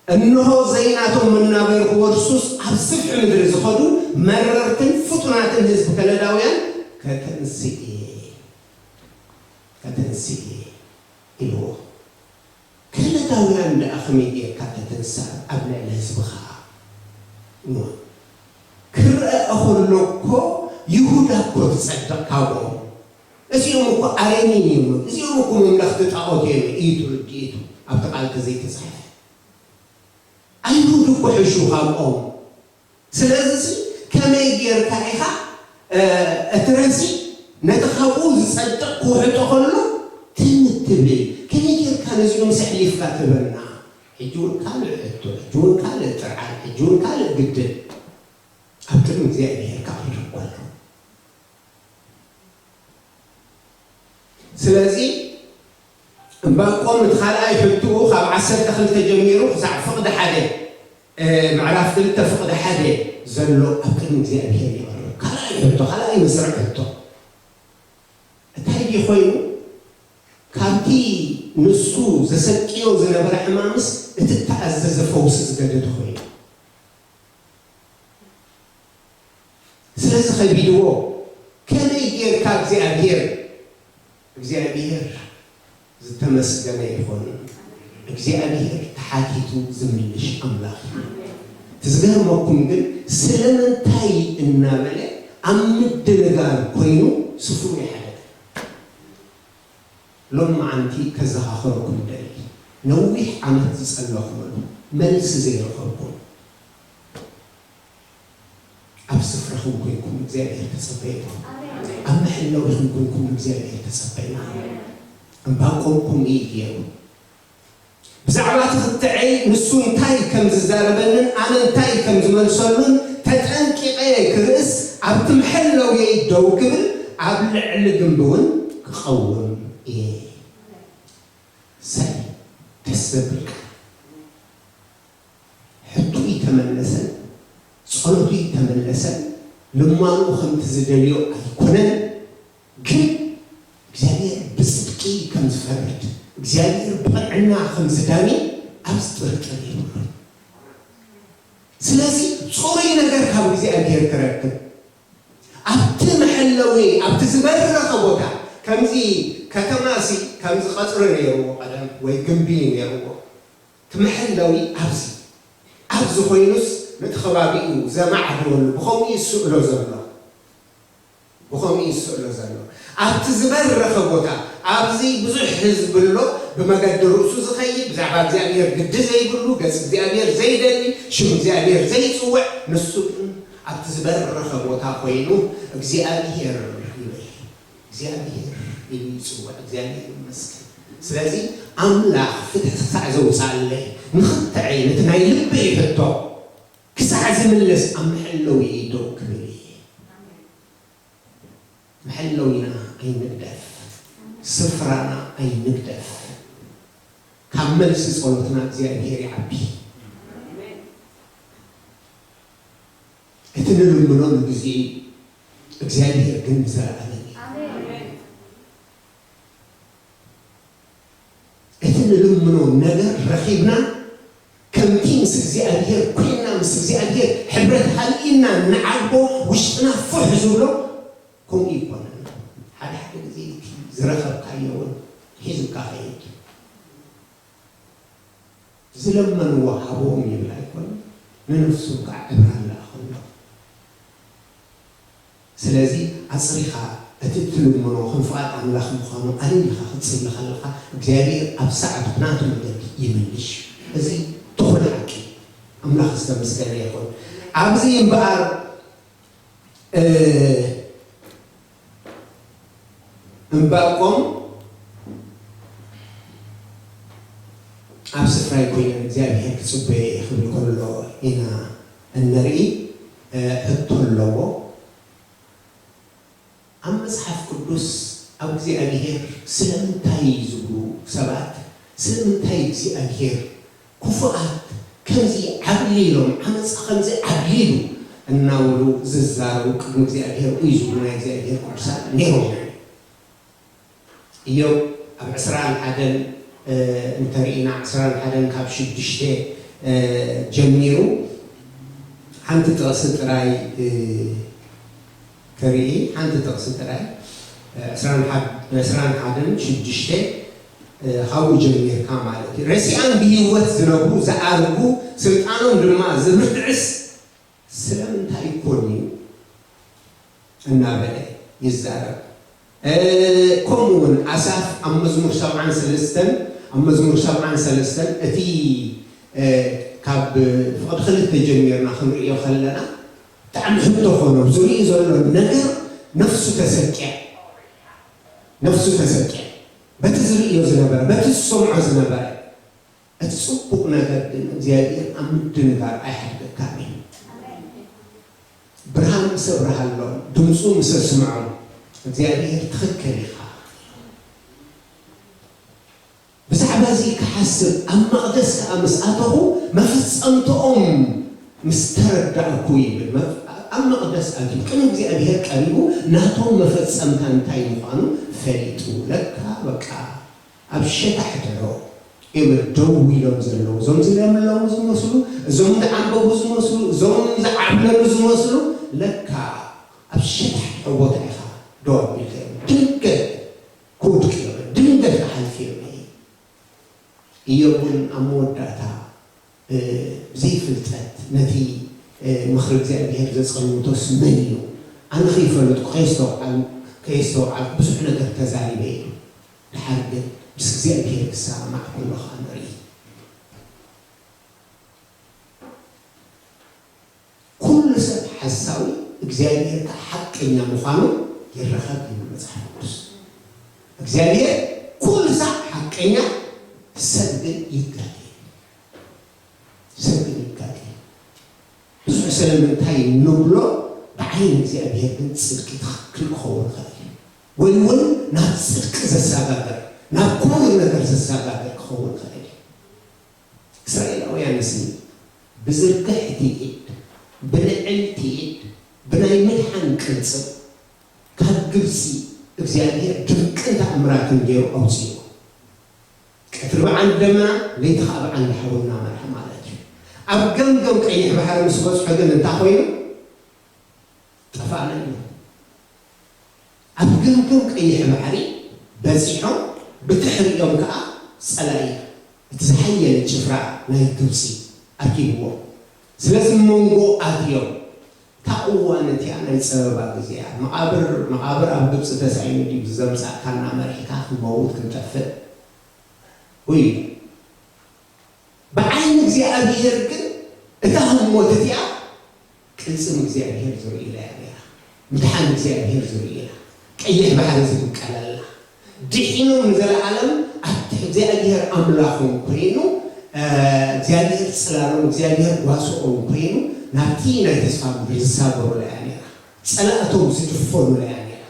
እነሆ ዘይናቶም መናበር ወርሱስ ኣብ ስፍሕ ምድሪ ዝኸዱ መረርትን ፍጡናትን ህዝብ ከለዳውያን ከተንስኢ ኢልዎ ከለዳውያን ደኣኸመይ ጌርካ ተተንሳ ኣብ ልዕሊ ህዝብኻ ክርአ ከሎኮ ይሁዳ እኮ ትጸድቕ ካብኦም እዚኦም እኮ ኣረሚን እዮም እዚኦም እኮ መምለኽቲ ጣዖት እዮም ኢቱ ርዲኢቱ ኣብቲ ቃል ተዘይተጻሕፈ አይሁድ እኮ ሕሹ ካብኦም ስለዚ ከመይ ጌርካ ኢኻ እትረሲ ነቲ ካብኡ ዝጸድቕ ክውሕጦ ከሎ ትምትብል ከመይ ጌርካ ነዚኦም ሰሕሊፍካ ትበልና ሕጂ እውን ካልእ ሕቶ ሕጂ እውን ካልእ ጥርዓን ሕጂ እውን ካልእ ግድን ኣብ ቅድሚ እግዚኣብሄር ከቕርብ ከሎ ስለዚህ እምባቆም ትኻልኣይ ሕቱኡ ካብ 12 ጀሚሩ ክሳዕ ፍቕዲ 1 ምዕራፍ 2 ፍቕዲ 1 ዘሎ ኣብ ቅድሚ እግዚኣብሄር ይቐርብ ካልኣይ ሕቶ ካልኣይ መስርዕ ሕቶ እንታይ ኮይኑ ካብቲ ንሱ ዘሰቂዮ ዝነበረ ሕማምስ እቲ ተኣዘዘ ፈውሲ ዝገደደ ኮይኑ ስለዚ ከቢድዎ ከመይ ጌርካ እግዚኣብሄር ዝተመስገነ ይኹን እግዚአብሔር ተሓቲቱ ዝምልሽ አምላክ ትዝገርመኩም ግን ስለምንታይ እናበለ አምድለጋር ኮይኑ ስፍሩ ይሐደ ሎም አንቲ ከዛኸረኩም ደል ነዊሕ ዓመት ዝጸለኹም መልስ ዘይረኸብኩም ኣብ ስፍራኹም ኮይንኩም እግዚአብሔር ተጸበይኩ ኣብ መሕለውኹም ኮይንኩም እግዚአብሔር ተጸበይና እምባቆምኩም ይሄው ብዛዕባ ትኽትዐይ ንሱ እንታይ ከም ዝዛረበንን ኣነ እንታይ ከም ዝመልሰሉን ተጠንቂቐ ክርእስ ኣብቲ መሕለው ደው ክብል ኣብ ልዕሊ ግንቢ እውን ክቐውም እየ ሳይ ደስ ዘብልካ ሕቱኢ ተመለሰን ጸሎቱ ተመለሰን ልማኑ ከምቲ ዝደልዮ ኣይኮነን ግን እግዚአብሔር ብጽድቂ ከም ዝፈርድ እግዚአብሔር ብቅንዕና ከም ዝዳኒ ኣብ ጥርጥር ይብሉ ስለዚህ ጾይ ነገር ካብ እግዚኣብሄር ክረክብ ኣብቲ መሐለዊ ኣብቲ ዝበረኸ ቦታ ከምዚ ከተማሲ ከምዚ ቀፅሪ ነይርዎ ቀደም ወይ ግንቢ ነይርዎ ትመሐለዊ ኣብዚ ኮይኑስ ነቲ ከባቢኡ ዘማዕብለሉ ብኸምኡ ይስእሎ ዘሎ ኣብቲ ዝበረኸ ቦታ ኣብዚ ብዙሕ ህዝቢ ኣሎ ብመገዲ ርእሱ ዝኸይድ ብዛዕባ እግዚኣብሄር ግዲ ዘይብሉ ገጽ እግዚኣብሄር ዘይደሊ ሽም እግዚኣብሄር ዘይፅውዕ ንሱ ግን ኣብቲ ዝበረኸ ቦታ ኮይኑ እግዚኣብሄር ኢሉ ይፅውዕ እግዚኣብሄር ይመስገን ስለዚ ኣምላኽ ፍትሒ ክሳዕ ዘውፃለይ ንኽልተ ዓይነት ናይ ልቢ ሕቶ ክሳዕ ዝምለስ ኣብ መሐለዊ ዶ ክብል محلوينا أي نقدف سفرنا أي نقدف كمل سيسولتنا እግዚአብሔር ያቢ እትንሉ ምኖን ጊዜ እግዚአብሔር ግን ዘራአለኝ እትንሉ ምኖን ነገር ረኺብና ከምቲንስ እግዚአብሔር ኩልና ምስ እግዚአብሔር ሕብረት ሃልኢና ንዓልቦ ውሽጥና ፍሕ ዝብሎ كم يكون هذا حاجة زي زرخة كايون حزب كايد زلمن وحبهم يبلا يكون ننفسه كعبر الله خلنا سلازي أصريخا أتتلو منو خنفات عن الله مخانو أني خاخد سيل خلقا جاري أبسعد ناتو مدد يمنش زي تخل حكي أملاخ استمسكنا يكون أبزي ينبقر እንባቆም ኣብ ስፍራ ይኮይነ እግዚአብሔር ክጽበ ይኽብል ከሎ ኢና እንርኢ ሕቶ ኣለዎ ኣብ መጽሓፍ ቅዱስ ኣብ እግዚአብሔር ስለምንታይ ዝብሉ ሰባት ስለምንታይ እግዚአብሔር ክፉኣት ከምዚ ዓብሊሎም ዓመፃ ከምዚ ዓብሊሉ እናብሉ ዝዛረቡ ቅድሚ እግዚአብሔር እዩ ዝብሉ ናይ እግዚአብሔር ቅዱሳን ነይሮም يو عسران حدن انترينا عسران حدن كاب شدشته جميرو حنت تقصد راي كري حنت تقصد راي عسران حدن شدشته هاو جمير كامالتي رسيان بيوت زنبو زعاربو سلطانهم لما زبردعس سلمنتاي كوني النابلة يزارب كمون أساف أم مزمور 73 أتي كاب فقد خلت تجميرنا خمرية وخلنا تعمل حتى خونه بزوري زولو النجر نفسه تسكع بتزري يوزنبرة بتسمع زنبرة أتصبق نجر زيادة أمد نجار أي حد كامل برهان مسبرها الله دمسو مسسمعه እግዚአብሔር ትክክል ኢኻ ብዛዕባ እዚ ክሓስብ ኣብ መቕደስ ከዓ ምስኣተኹ መፈፀምቶኦም ምስ ተረዳእኩ ይብል ኣብ መቕደስ ኣትዩ ቅድሚ እግዚአብሔር ቀሪቡ ናቶም መፈፀምታ እንታይ ምዃኑ ፈሊጡ ለካ በቃ ኣብ ሸታሕ ደሮ ይብል ደው ኢሎም ዘለዉ እዞም ዝለምለሙ ዝመስሉ እዞም ዝዓንበቡ ዝመስሉ እዞም ዝዓብለሉ ዝመስሉ ለካ ኣብ ሸታሕ ቦታ ኢኻ دور بالخير دنقل كود كيلو دنقل حالفين يوم أمور داتا زي فلتات نتي مخرج زي بهر زي قانون منيو أنا خايف لو كيستو على بس إحنا تزاري بيه لحد بس زي بهر الساعة مع كل خانري كل سب حساوي እግዚአብሔር ከሐቀኛ መሆኑ ይረኸብ በመጽሐፍ ቅዱስ እግዚአብሔር ኩሉ ሰዓት ሐቀኛ ሰግድ ይጋል ብዙ ስለምንታይ ንብሎ بعين እግዚአብሔር ግን ጽድቅ ትክክል ሆነ ወልወል ናብ ጽድቅ ዘሳጋገር ናብ ኩሉ ነገር ዘሳጋገር ሆነ እስራኤላውያን ስኒ ብዝርግሕቲ ብልዕልቲ بناي ملحن كنسب كالجبسي እግዚአብሔር ድንቅን ተአምራትን ጌሩ አውጽዮ ከትርባ አንደማ ለይተኻብ አንድ ሐውና መርሐ ማለት أبجمجم كأي بحر مسقط حدنا تاخوين تفعلنا أبجمجم كأي بحري بزحهم بتحري يوم كأ سلاي تزحية الشفرة لا يتوسي أكيد هو سلسل مونغو أديو تقوى نتي أنا السبب بزيا مقابر أبدو ستسعين دي بزم ساكنا مريكا موت كنتفق وي بعين እግዚአብሔር ግን እታهم ሞተቲያ ቅልጽም እግዚአብሔር ዙሪ ኢላያ ምድሓን እግዚአብሔር ዙሪ ኢላ ቀይሕ ባህር ዝቀላላ ድሒኑ ንዘለዓለም አት እግዚአብሔር አምላኹም ኮይኑ እግዚአብሔር ጽላሎም እግዚአብሔር ጓሶኦም ኮይኑ ናቲ ናይ ተስፋ ምድሪ ዝሳበሩ ለያኔራ ጸላእቶም ዝድፈኑ ለያኔራ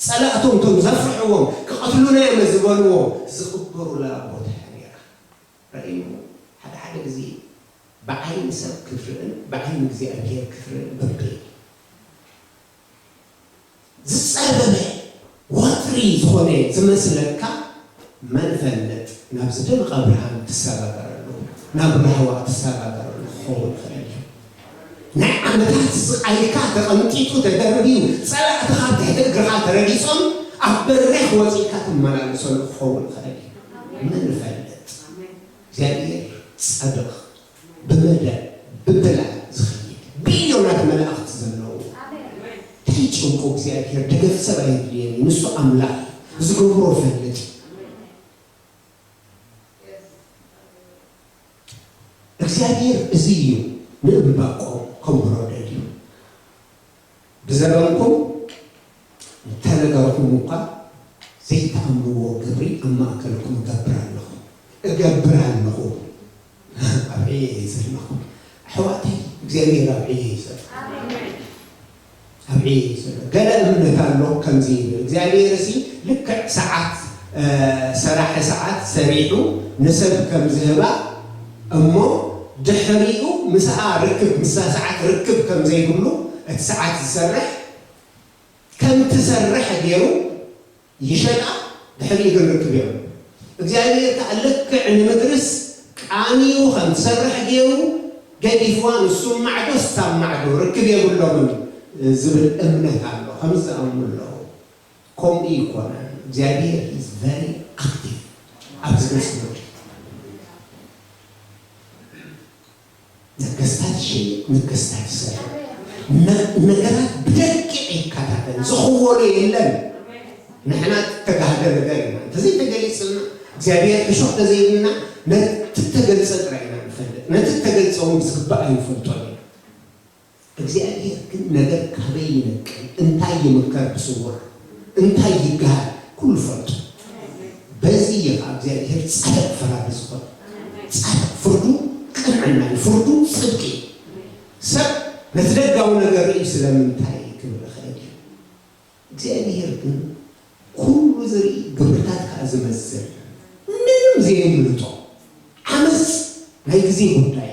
ጸላእቶም ቶም ዘፍርሕዎም ክቐትሉና እዮም ዝበልዎ ዝቕበሩ ለቦታ ያኔራ ረእዩ حد زي بعين سب كفرن بعين እግዚአብሔር كفرن بقي ዝጸበበ ወጥሪ ሆነ ዝመስለካ መንፈለት ናብ ዝደምቀ ብርሃን ተሰባበረሉ ናብ ብርሃዋ ተሰባበረሉ ሆነ ፈለል ናይ ዓመታት ስቃይካ ተቐምጢቱ ተደርቢው ጸላእትኻ ተሕደግርኻ ተረጊጾም ኣብ በርህ ወፂካ ትመላለሰሉ ሆነ ፈለል መንፈለት እግዚአብሔር صدق بمدى ببلع زخيد بيونات ملاقت زنو تيجون كوك زيادير تقف سبعين ليني نسو أملاح زقومرو فلت زيادير زيو نقباقو كمبرو داديو بزبانكم تلقاكم موقع زي تعملوا قبري أما أكلكم قبران لكم أبعيه يسلمكم حواتي እግዚአብሔር أبعيه يسلم أبعيه يسلم قال أمنة الله كم زين እግዚአብሔር سي لك ساعات سراح ساعات سريعو نسب كم زهبا أمو دحريو مساء ركب مساء ساعات ركب كم زي يقولوا الساعات تسرح كم تسرح ديرو يشقى دحريو ركب يوم እግዚአብሔር تعلق عن مدرس ቃኒው ከም ሰረሕ ጌው ገዲፍዋን እሱ ማዕዶ ስታብ ማዕዶ ርክብ የብሎም ዝብል እምነት አለ ከምዝ አምሎ ኮም ይኮነ እግዚአብሔር is very active absolutely ነገስታት ሰ ነገራት ብደቂቅ ይካታተል ዝኽወሉ የለን ንሕና ተጋህደ ነገር ኢና ተዘይ ተገሊጽና እግዚአብሔር እሾህ ተዘይና نتتجلس رأينا نفلت نتتجلسهم سبعة يفلتون እግዚአብሔር ግን ነገር ከበይነክ እንታይ የመከር በስውር እንታይ ይጋል ኩል ፈጥ በዚህ የእግዚአብሔር ጻድቅ ፈራስ ሆነ ጻድቅ ፍርዱ ቅንዕና ፍርዱ ጽድቅ ሰብ ለተደጋው ነገር ስለምንታይ ክብር ኸይድ እግዚአብሔር ግን ኩሉ ዘሪ ግብርታት ካዝመሰል ምንም ዘይምልጦ አመስ ለጊዜ ጉዳይ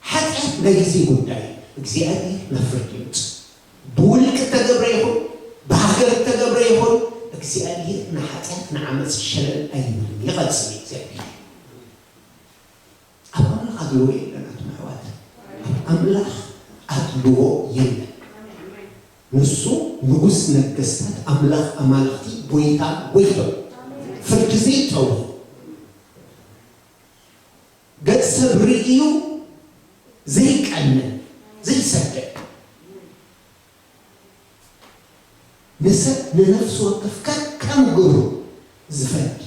ኃጢአት ለጊዜ ጉዳይ እግዚአብሔር ለፍርድ በውልቅ ተገብረ ይሁን በሀገር ተገብረ ይሁን እግዚአብሔር ለኃጢአት ለአመስ ሸለል አይምል ይፈጽም እግዚአብሔር አምላክ አድሎ የለናት ማዋት አምላክ አድሎ የለ ንሱ ንጉስ ነገስታት አምላክ አማልክቲ ቦይታ ቦይቶ ፍርድ ዘይተው ገጽ ብርኢዩ ዘይቀነ ዘይሰደቅ نسب لنفس وقف كم قرو زفرد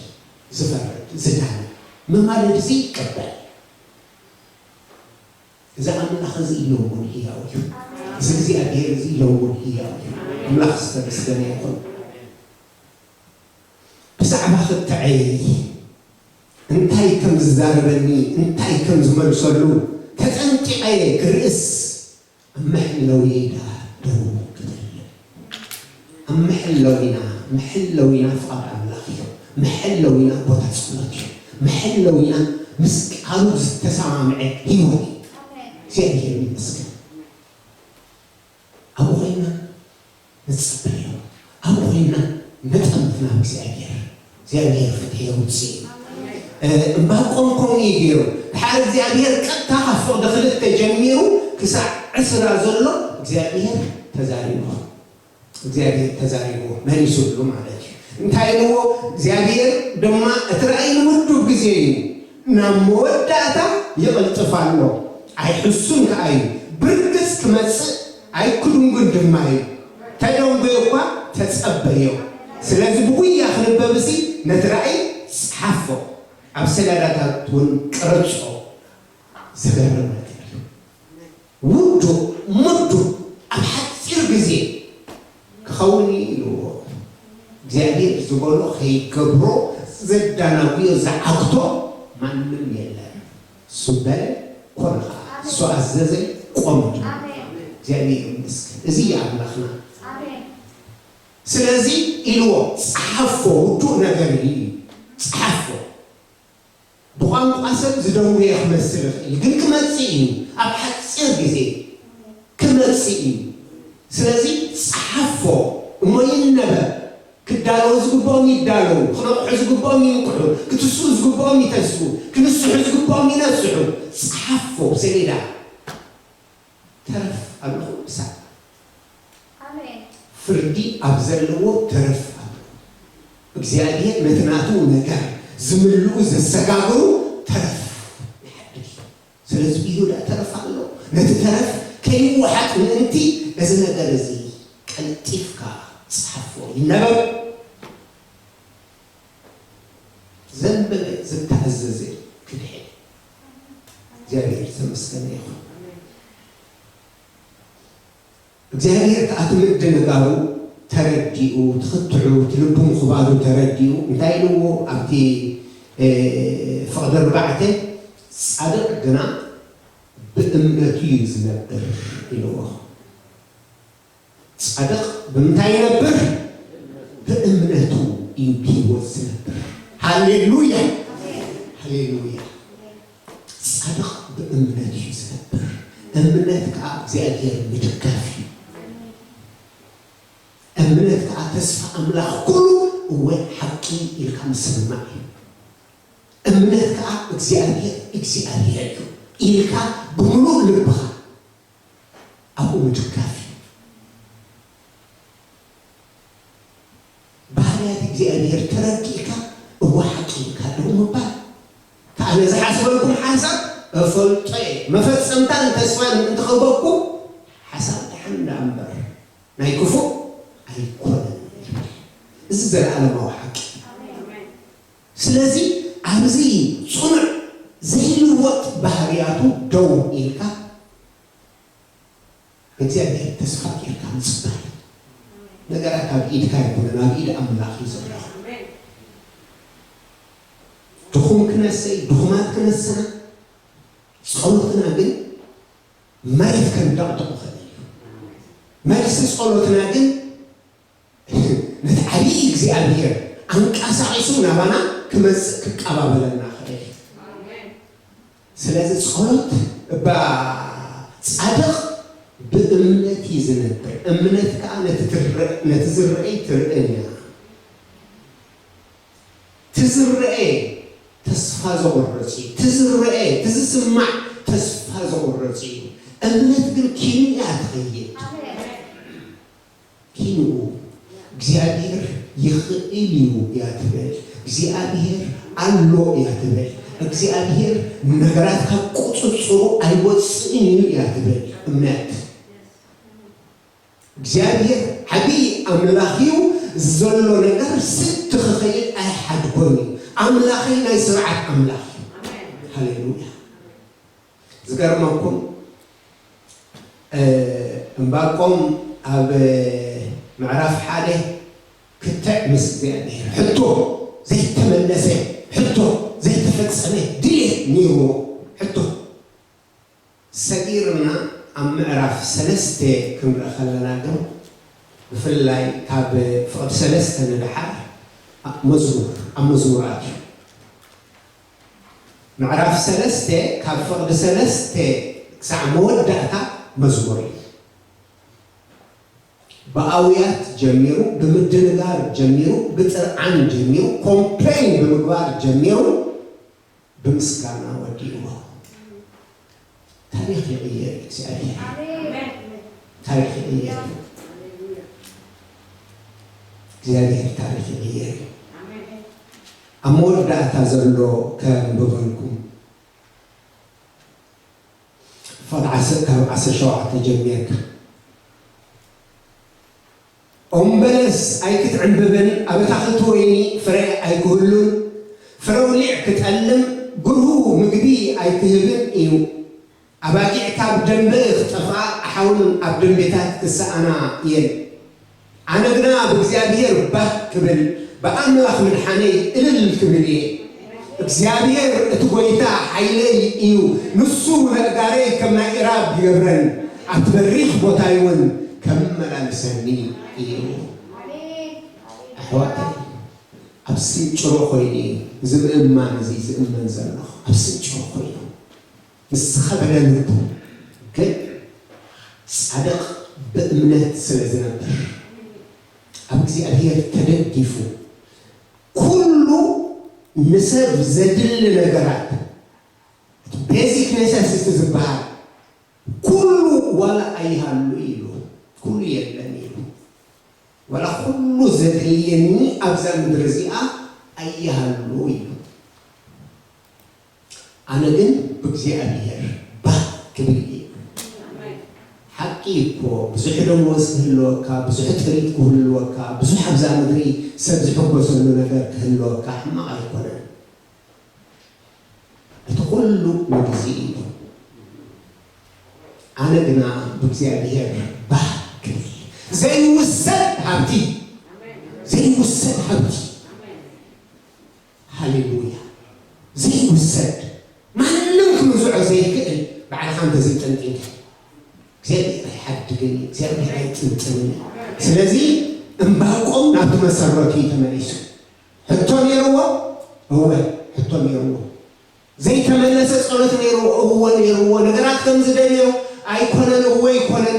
زدان ما مالد زي كبال إذا أمنا خزي لون هي أوجه زي أدير زي لون هي أوجه ملاحظة بس دنيا يقول بس عباخد تعيي انتاي كم زداربني انتاي كم زمال صلو تتنتي عيك رئيس محلوينا دو محلوينا فقط أملاكي محلوينا بوتاسكولاتي محلوينا مسك عروس تسامع هيوي سيدي مسك أبوينا نتصبر أبوينا نتأمفنا بسيدي فتحيه وتسين እምባቆም ከምኡ ይገይሩ ድሓር እግዚኣብሄር ቀጥታ ካብ ፍቕዲ ክልተ ጀሚሩ ክሳብ 10 ዘሎ እግዚኣብሄር ተዛሪቦ መሊሱሉ ማለት እዩ እንታይ ንዎ እግዚኣብሄር ድማ እቲ ራእይ ንውዱብ ግዜ እዩ ናብ መወዳእታ ይቕልጥፍ ኣሎ ኣይሕሱን ከዓ እዩ ብርግፅ ክመፅእ ኣይክድንጉን ድማ እዩ ተደንጎዮ እኳ ተፀበዮ ስለዚ ብጉያ ክንበብሲ ነቲ ራእይ ፀሓፎ ኣብ ሰነዳታት እውን ቅርጾ ዝገርም ነገር እዩ ሙዱ ኣብ ሓፂር ግዜ ክኸውን ኢልዎ እግዚኣብሄር ዝበሎ ከይገብሮ ዘዳናጉዮ ዝዓግቶ ማንም የለን እሱ በለ ኮነ ከዓ እሱ ኣዘዘ ቆም እግዚአብሔር ይመስገን እዚ ያምላኽና ስለዚ ኢልዎ ጸሐፎ ውዱ ነገር እዩ ጸሐፎ ብቋንቋ ሰብ ዝደውየ ይመስል ግን ክመጽእ እዩ ኣብ ሓፂር ግዜ ክመጽእ እዩ ስለዚ ጸሐፎ እሞይነበ ክዳሎ ዝግባኦም ይዳለው ክነቅሑ ዝግባኦም ይንቅሑ ክትስኡ ዝግባኦም ይተስኡ ክንስሑ ዝግባኦም ይነስሑ ጸሐፎ ሰሌዳ ተረፍ አለሁ ሳብ አሜን ፍርዲ አብዘልዎ ተረፍ አለሁ እግዚአብሔር ነትናቱ ነገር ዝምልኡ ዘሰጋግሩ ተረፍ ይሐድል ስለዚህ ይሁዳ ተረፍ አለሁ ነትተረፍ ከይወሓጥ ምእንቲ እዚ ነገር እዚ ቀልጢፍካ ጸሐፎ ይነበብ ዘንበለ ዝተዓዘዘ ክድሕል እግዚአብሔር ተመስገነ ይሁን እግዚአብሔር ከአትምድ ነጋሩ ተረዲኡ ትኽትዑ ትልቡም ክባሉ ተረዲኡ እንታይ ልዎ ኣብቲ ፍቕዲ 4 ጻድቕ ግና ብእምነቱ እዩ ዝነብር ኢልዎ ጻድቕ ብምንታይ ይነብር ብእምነቱ እዩ ብሂወት ዝነብር ሃሌሉያ ሃሌሉያ ጻድቕ ብእምነቱ እዩ ዝነብር እምነት ከዓ እግዚአብሔር ምድጋፍ እዩ እምነት ከዓ ተስፋ አምላኽ ኩሉ ወይ ሓቂ ኢልካ ምስማዕ እዩ እምነት ከዓ እግዚአብሔር እዩ ኢልካ ብምሉእ ልብኻ ኣብኡ ምድጋፍ እዩ ባህርያት እግዚአብሔር ተረዲእካ እዋ ሓቂ ኢልካ ደው ምባል ከኣነ ዝሓስበልኩም ሓሳብ እፈልጦ መፈፀምታን ተስፋን እንትኸበኩም ሓሳብ ድሓን ዳእምበር ናይ ክፉእ አይኮነን እዚ ዘለዓለማዊ ሓቂ ስለዚ ኣብዚ ጽኑዕ ዘይልወጥ ባህርያቱ ደው ኢልካ እግዚአብሔር ተስፋ ጌርካ ምጽባል ነገራት ኣብ ኢድካ ይኮነን ኣብ ኢድ ኣምላኽ እዩ ዘሎ ድኹም ክነሰይ ድኹማት ክነስና ጸሎትና ግን መሬት ከንደቕደቕ ኽእል እዩ መልሲ ጸሎትና ግን ነትዓብይ እግዚአብሔር አንቃሳቂሱ ናባና ክመጽእ ክቀባበለና ኽእል ስለዚ ጸሎት ጻድቕ ብእምነት ይዝነብር እምነት ከዓ ነቲ ዝርአይ ትርእያ ትዝርአ ተስፋ ዘቆረጽ ትዝርአ ትዝስማዕ ተስፋ ዘቆረጽ እምነት ግን ኪኑ ያትኸይድ ኪኑ እግዚአብሔር ይኽእል እዩ ያትበል እግዚአብሔር አሎ ያትበል እግዚአብሔር ነገራት ካብ ቁጽጽሩ አይወጽእን እዩ ያትበል እምነት እግዚአብሔር ዓብይ አምላኽ እዩ ዘሎ ነገር ስት ክኸይድ ኣይሓድጎን አምላኽ ናይ ስርዓት አምላኽ ሃሌሉያ ዝገርመኩም እምባቆም ኣብ ምዕራፍ 1 ክትዕ ምስ እግዚአብሔር ሕቶ ዘይተመለሰ ሕቶ ዘይተፈጸመ ድልት ኒሮ ሕቶ ሰጊርና ኣብ ምዕራፍ 3 ክንርኢ ከለና ግን ብፍላይ ካብ ፍቕዲ 3 ንድሓር ኣብ መዝሙራት እዩ ምዕራፍ 3 ካብ ፍቕዲ 3 ክሳዕ መወዳእታ መዝሙር እዩ በአውያት ጀሚሩ በምድንጋር ጀሚሩ በጥርዓን ጀሚሩ ኮምፕሌን በመግባር ጀሚሩ بمسكانا وديوه تاريخ يغير እግዚአብሔር ታሪክ ይغير እግዚአብሔር ታሪክ ይغير أموداتا زلو كان بغنكم فضع عسى شوعة جميعك بلس أي كتعن ببن أبتاخد ويني فرع أي كهلون فروليع كتألم قرهو مقبي أي كهبن إيو أباقيع كاب جنبه اختفاء أحاول أبدن بيتات كسانا ين أنا قنا بإግዚአብሔር بكبل بأملاخ من حني إلى الكبرية እግዚአብሔር أتقويتا حيلي إيو نصو نقاري كما إراب يبرن أتبريخ بوتايون كملا نسني إيو أحواتي أبسين شروع خويني زمئمان زي زمئمان زلخ أبسين شروع خويني نسخبر لنبو كد صادق بأمنات سلزنبر እግዚአብሔር ተደግፉ ሁሉ ንሰብ ዘድል ነገራት ቤዚክ ኔሰሲቲ ዝባሃል ኩሉ ወላ አይሃሉ ይሉ ኩሉ የለን ይሉ ወላ ኩሉ ዘድልየኒ አብዛ ምድር እዚኣ አይሃሉ ይሉ አነ ግን በእግዚአብሔር ባክብዬ حقيقو بزح دموز كهلوكا بزح تريد كهلوكا بزح حبزا مدري سبز حبو سنو نفر كهلوكا حما غيكونا بتقولو مجزئين أنا قنا بكزيابير باكري زي وسد حبتي زي وسد حبتي هاليلويا زي وسد ما نمكن نزوع زي كئل بعد خامدة زي تنتين እግዚአብሔር አይሐድገኝ እግዚአብሔር አይጥንጥኝ ስለዚህ እንባቆም ናቱ መሰረቱ ተመለሱ ህቶን የሩዋ ወወ ህቶን የሩዋ ዘይ ተመለሰ ጸሎት የሩዋ ወወ የሩዋ ነገራት ከምዝደየው አይኮነን ወይ ኮነን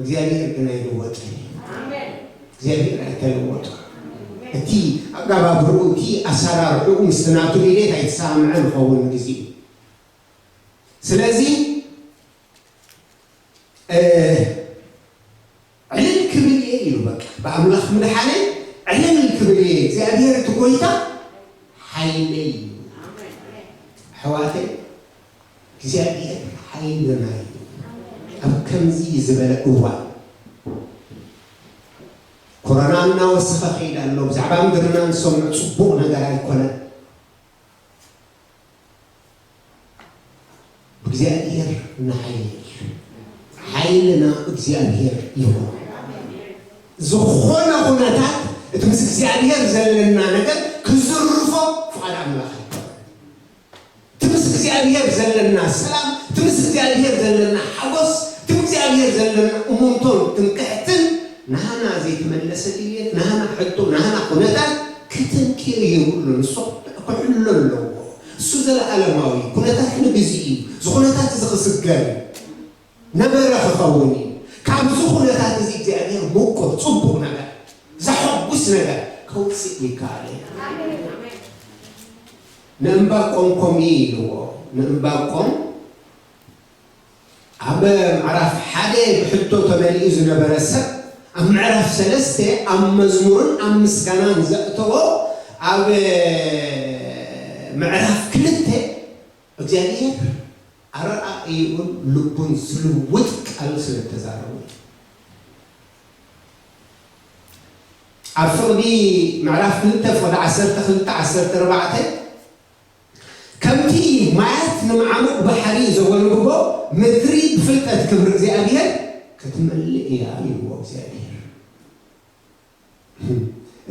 እግዚአብሔር ግን አይለወጥ አሜን እግዚአብሔር አይተለወጥ እቲ አጋባብሩቲ አሰራሩ ምስተናቱ ሊሌት አይተሳምዐን ሆውን ጊዜ ስለዚህ علم كبير يلوك بأملاخ مدحاني علم كبير እግዚአብሔር تقويتا حيلي حواتي እግዚአብሔር حيلنا أب كمزي زبل قوة كورونا وسخة خيدا لو زعبا مدرنا نسمع صبوع نقر يكونا እግዚአብሔር نحيل حيلنا እግዚአብሔር ይሁን زخونا هناتات تمس እግዚአብሔር زلنا ነገር كزرفو فقال አምላክ تمس እግዚአብሔር زلنا سلام تمس እግዚአብሔር زلنا حጎስ تمس እግዚአብሔር زلنا أمونتون تنكحتن نهانا زي تملسليت نهانا حطو نهانا هناتات كتنكير يقولون الصوت كحلو له سوزل ألماوي هناتات نبزي زخوناتات زخسقال نبرة خطوني كم زخونات زي እግዚአብሔር موقف صبوا نجا زحبوس نجا كوسي يكالي نمبقون كميلو نمبقون أب عرف حدا بحطه تمليز نبرسة أم عرف سلسته أم مزمور أم مسكنان زقته أب معرف كلته እግዚአብሔር أرأيون لبون سلوتك على سلة تزارون عرفوني معرف كنت فضع عسرت ربعته كم تي مات نمعمق بحري زوال بقو مدري بفلتة كبر እግዚአብሔር كتملئ يا أيوة እግዚአብሔር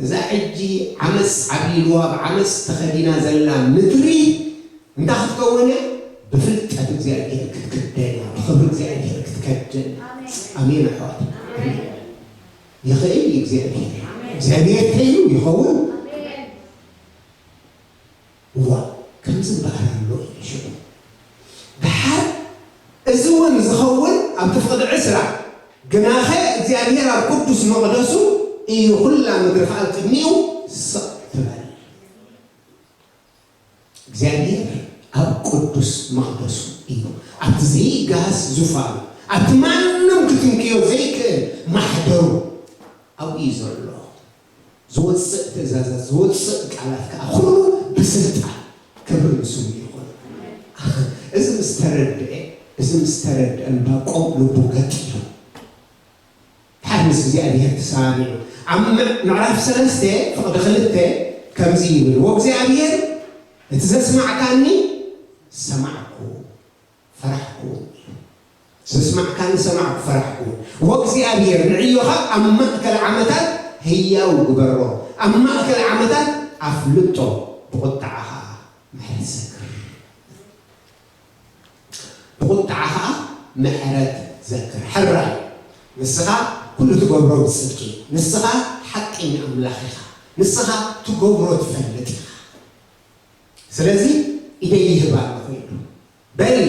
إذا عجي عمس عبيلوها بعمس تخدينا زلا مدري انت أخذكونا بفلتة እግዚአብሔር كتكدنا بخبر እግዚአብሔር كتكدن أمين أحوات يخيل እግዚአብሔር كيلو يخول هو كم زبارة له شو بحر الزون زخول أم تفقد عسرة جناخه እግዚአብሔር القدس مقدسه يخلى مدرخات ميو صقتبال እግዚአብሔር مقدس إيو أبتزي جاس زفار أتمنى كتنكيو زيك محضر أو إيزولو زود سقط إزازة زود سقط على كأخلو بسلطة كبر مسؤولي يقول إذا مسترد أن بقوم لبوكتيو حرمس እግዚአብሔር ተሳሚዑ عم نعرف سلسته فقد خلته كم زين وእግዚአብሔር تسمعكني سمعكم فرحكم تسمعكني سمعك فرحكم وእግዚአብሔር نعيوها أما كل عمتات هياو جبرو أما كل عمتات أفلتو بقطعها محرت ذكر بقطعها محرت ذكر حراي نسخة كل تجبرو بالسلكي نسخة حق إن أملاخها نسخة تجبرو تفلتها سلازي إليه بعض بل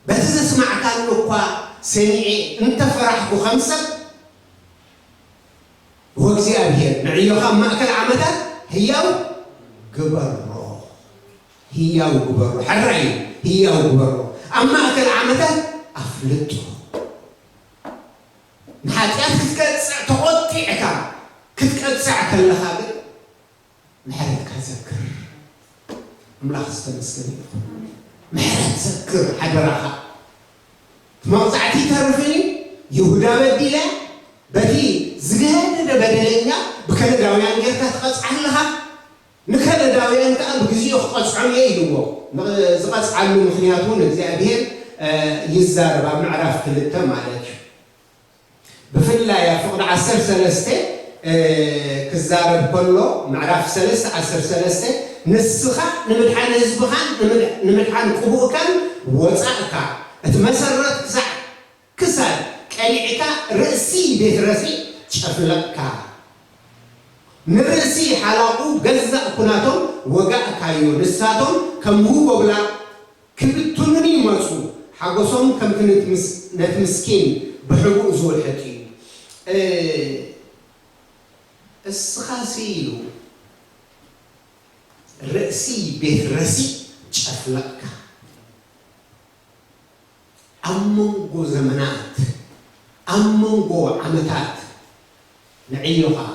بتسمع كانوا قا سمعي أنت فرحك خمسة هو እግዚአብሔር نعيوها مأكل عمتات هياو جبرو هياو جبرو حراي هياو جبرو أما أكل عمتات أفلتو نحاتيات كتكتسع تقطيعك كتكتسع كلها محرت كذكر ملاحظ تمسكني محرت ذكر حدرها موضعتي تعرفين يهودا بديلا بدي زغاد بدلنا بكنداويان غيرك تقصع لها نكنداويان كان بغزيو قصعوا ييدو زقص على مخنياتون እግዚአብሔር يزارب بنعرف كلته ማለት بفلا يا فقد 10 سلسته كزارب كله معرف سلسته 10 سلسته نسخه نمدحان حزبخان نمدحان قبوكان وصاقك اتمسرت سع كسال قليعك راسي بيت راسي شفلك نرسي حلاقو غزا كناتهم وقع كايو نساتهم كم هو بلا كبتونني مسو حقوسهم كم كنت مسكين بحقوق زول حكي السخاسيلو رأسي بيت راسي شفلك أمونغو زمنات أمونغو عمتات نعيوها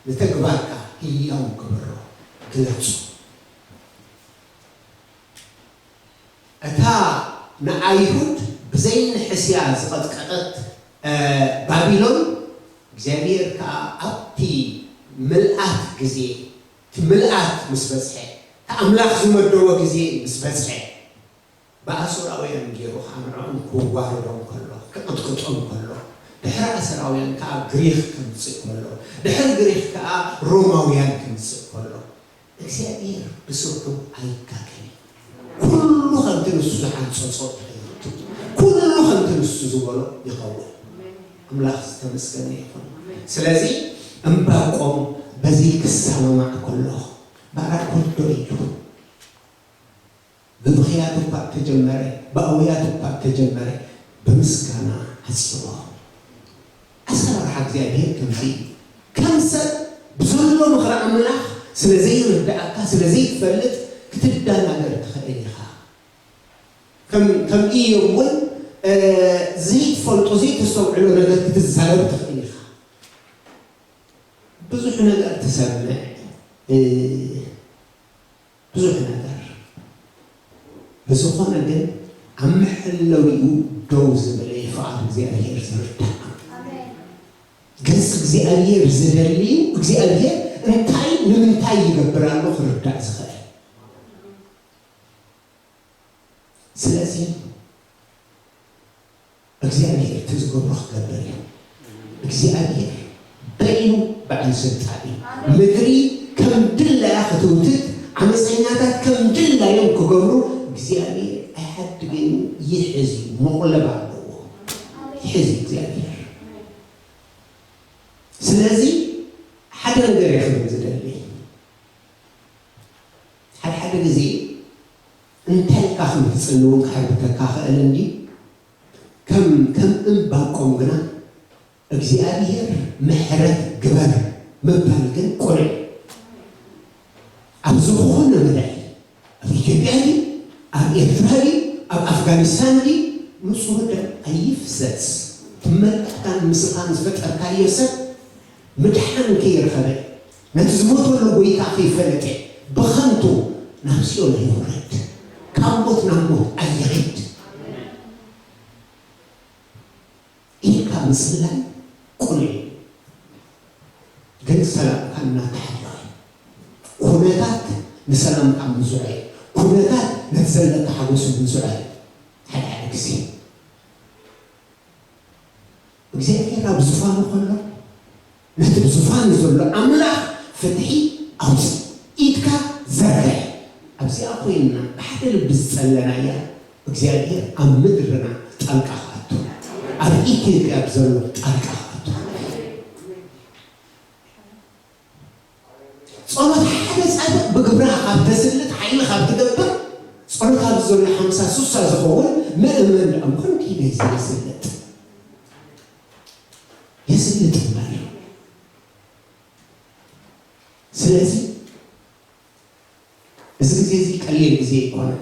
نتقبلك هياو كبرو كلاتشو أتا نعيهود بزين حسياز قد قطت بابلون እግዚአብሔር ከአብቲ መልአት ጊዜ ትምልአት መስበጽሐ ተአምላክ ዝመደወ ጊዜ መስበጽሐ በአሱራውያን ጌሩ ሓምራውን ኩዋረዶም ከሎ ከጥቅጦም ከሎ ድሕሪ አሱራውያን ግሪክ ከምጽእ ከሎ ድሕሪ ግሪክ ሮማውያን ከምጽእ ከሎ እግዚአብሔር ብስርቱ አይካከል ኩሉ ከምቲ ንሱ ዝሓንፀፆ ኩሉ ከምቲ ንሱ ዝበሎ ይኸውን أملاخ تمسكني سلازي أمباقوم بزيك السماء كله بارك كله ببخياتك بقى تجمري بقوياتك بقى تجمري بمسكنا حسوا أسرع حق زي هيك كم سنة بزلوا مخرع أملاخ سلازي رداءك سلازي تفلت كتبدا نقدر تخيلها كم إيه يوم زيت فلتو زيت تستوعلو نقدر تتزالب تخيلها بزوح نقدر تسمع بزوح نقدر بزوخنا قل عم حلويو دوز بلي فعل እግዚአብሔር زردا قلس እግዚአብሔር زدلي እግዚአብሔር انتاي نمنتاي يقبرالو خردا زخيل سلازي እግዚአብሔር ተዝገብሮ ገበረ እግዚአብሔር በይኑ بعد سلطاني مدري كم دل يا خطوتت عمسيناتات كم دل يوم كجبرو እግዚአብሔር أحد جن يحزي مغلب عنه يحزي እግዚአብሔር سلازي حدا نقدر ياخذ زدلي حدا جزي انت كاخذ تصلون كحبتك كاخذ عندي كم انباقوم غنا እግዚአብሔር ምሕረት ግበር መባል ግን ቆሬ አብዝሆነ መዳይ ኢትዮጵያዊ إرتراي أب أفغانستان دي نصور أي فساس تملك كان مسلمان زفتر كايسة مدحن كير خبر نتزموت ولا بيتا في فلكه بخنتو نفسي ولا يورد كاموت ناموت أيرد إيه كان مسلم كل قلت سلام كنا تحلى كونات نسلم كم زعي كونات نتزلق تحوس من زعي هذا عكسي እግዚአብሔር ኣብ ዙፋኑ ኾሎ ነቲ ዙፋን ዘሎ ኣምላኽ ፍትሒ ኣውፅ ኢድካ ዘርግሕ ኣብዚኣ ኮይንና ብሓደ ልቢ ዝፀለናያ እግዚአብሔር ኣብ ምድርና ጣልቃ ክኣቱ ኣብ ኢትዮጵያ ብዘሎ ጣልቃ ክኣቱ ጸሎት ሓደ ጻድቅ ብግብርኻ ካብ ተስልጥ ሓይሊ ካብ ትገብር ጸሎት ኣብ ዘሎ 50 ዝኸውን ምእመን ኣብ ኮንኪ ደይ ዝስልጥ يسلط المال سلازي إذا زي قليل زي كونا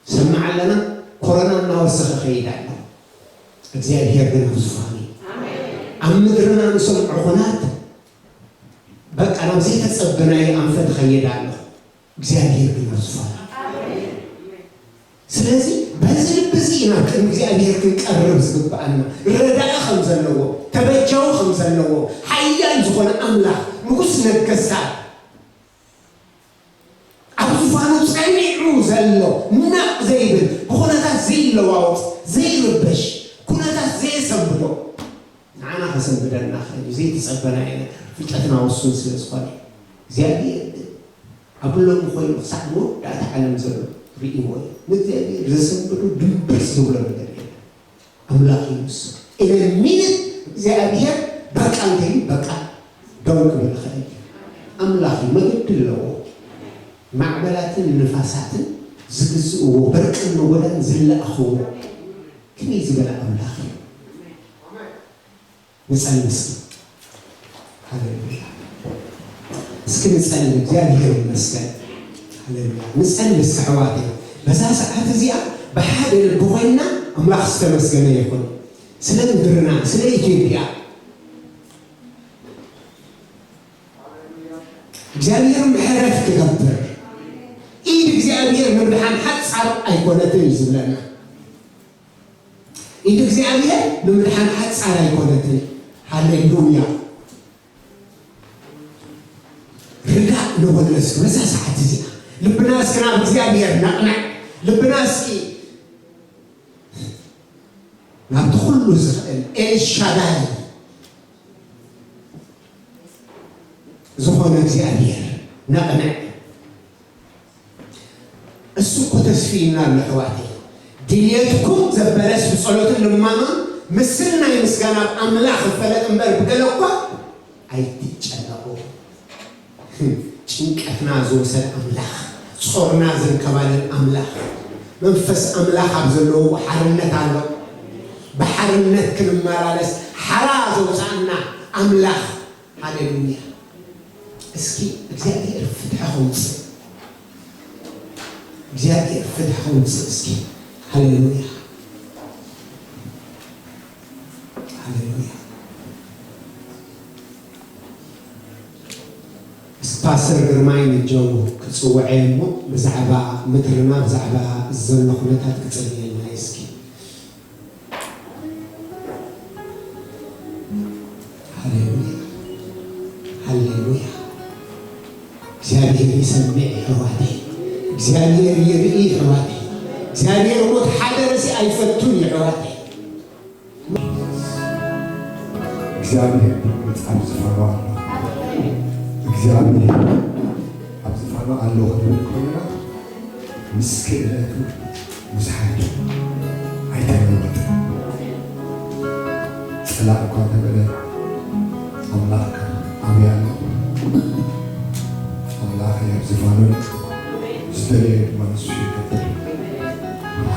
سمع لنا كورونا نوسخ خيدا እግዚአብሔር ግን ብዙፋኒ አምድርና ንሰም ዑናት በቃ ነው ዘይ ተጸበናይ አንፈት ኸይዳለሁ እግዚአብሔር ግን ብዙፋኒ ስለዚህ በዚህ በዚህና እግዚአብሔር ግን ቀርብ ዝግባአና ረዳእ ከምዘለዎ ተበጃው ከምዘለዎ ኃያል ዝኾነ አምላክ ንጉስ ነገሳ አብዙፋኑ ጸኒዑ ዘሎ ናቅ ዘይብል በኾነታት ዘይለዋውጥ ዘይርበሽ ኩነታት ዘይሰብዶ ንዓና ከሰብደና ዘይ ተጸበና አይነት ፍልጠትና ወሱን ስለዝኾነ እግዚአብሔር አብሎም ኮይኑ ክሳዕ መወዳእታ ዓለም ዘሎ ሪኢዎ ንእግዚአብሔር ዘሰብዶ ድንበር ዝብሎ ነገር የለ አምላክ ይሙስ ኢለ ሚኒት እግዚአብሔር በቃ እንተይ በቃ ደውቅ ብለኸይ አምላክ መግድለው ማዕበላትን ንፋሳትን ዝግዝእዎ በርቅን ወደን ዝለኣኽዎ كم يزبل أملاك نسأل مسك هللويا مسكين نسأل እግዚአብሔር ይመስገን هللويا نسأل مسحواتي بس ساعات زيا بحال البوينا أملاك استمسكن يكون سلام درنا سلام إثيوبيا እግዚአብሔር ምሕረት ክገብር ኢድ እግዚአብሔር ምርድሃን ሓጻር ኣይኮነትን ይዝብለና إذا እግዚአብሔር ምምድሃን ሓጻር ኣይኮነትን ሃሌሉያ ረጋ ንወለስ በዛ ሰዓት እዚኣ ልብና እስኪ ናብ እግዚአብሔር ናቕናዕ ልብና እስኪ ናብቲ ኩሉ ዝኽእል ኤልሻዳይ ዝኾነ እግዚአብሔር ናቕናዕ እሱ እኮ ተስፊና ኣሎ ኣሕዋተይ ديتكم زبلش بصلوات اللمامة مسلنا يمسكنا أملاخ فلات أمبار بقلقوا أيدي تجلقوا شنكتنا زوسر أملاخ صورنا زن كمان الأملاخ منفس أملاخ عبزلو وحرنت عنه بحرنت كل مرالس حراز وزعنا أملاخ هاليلويا اسكي እግዚአብሔር ፍትሐውን እግዚአብሔር ፍትሐውን እስኪ هللويا هللويا سباسر رماين الجو كتصوعيمو بزعبا مدرنا بزعبا الزلو خنتات كتصلينا يسكي هللويا هللويا እግዚአብሔር ይሰምዕ ሕዋቴ እግዚአብሔር ይርኢ ሕዋቴ እግዚአብሔር ሞት ሓደረሲ አይፈቱን ይዕዋቴ እግዚአብሔር በጣም ዝፈራ እግዚአብሔር አብዝፈራ አለው ከሆነ ምስክለቱ ሙሳሐድ አይተነውት ሰላም ቆተበለ አምላክ አብያለ አምላክ ያብዝፋኑ ስተሌ ማንሱ ይከተል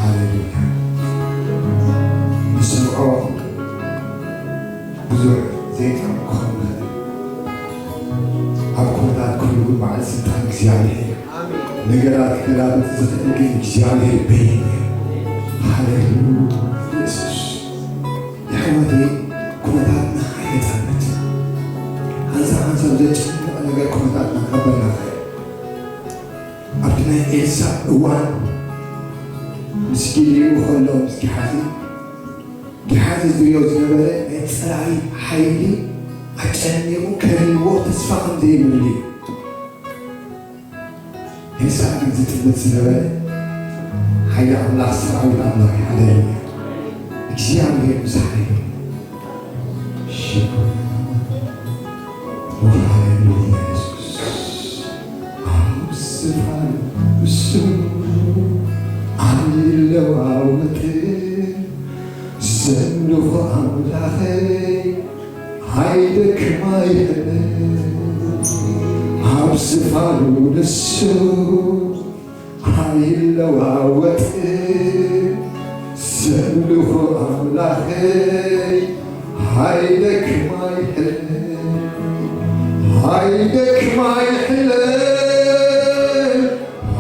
هاليلويا نسمعوا بزور زيت أبكم أبكم ذات كل مع السلطان እግዚአብሔር ነገራት ገላበት ዘተገኝ እግዚአብሔር በይኝ ሃሌሉያ ኢየሱስ ያህወቴ ኩነታትና ኃይለታነት አንሳ ዘጭ ነገር ኩነታትና ከበና አብድናይ ኤልሳ እዋን ምስኪን ይሆነው ምስኪን ጌሓዚ ዝሪኦ ዝነበረ ናይ ፀላኢ ሓይሊ ኣጨኒቑ ከሪቦ ተስፋ ከምዘይብሉ እዩ ኤልሳ ግን ዝጥምት ዝነበረ ሓይሊ ኣምላኽ ሰራዊት ኣምላኽ ሃሌሉያ እግዚአብሔር ምስ ሓይሉ ሃሌሉያ ኢየሱስ ኣብ ስፍራን እሱ ኣይለዋወጥን ዘምልኾ ኣምላኸይ ሃይደክማ ይህንን ኣብ ስፋሉ ንሱ ኣይለዋወጥን ዘምልኾ ኣምላኸይ ሃይደክማ ይህንን ሃይደክማ ይህንን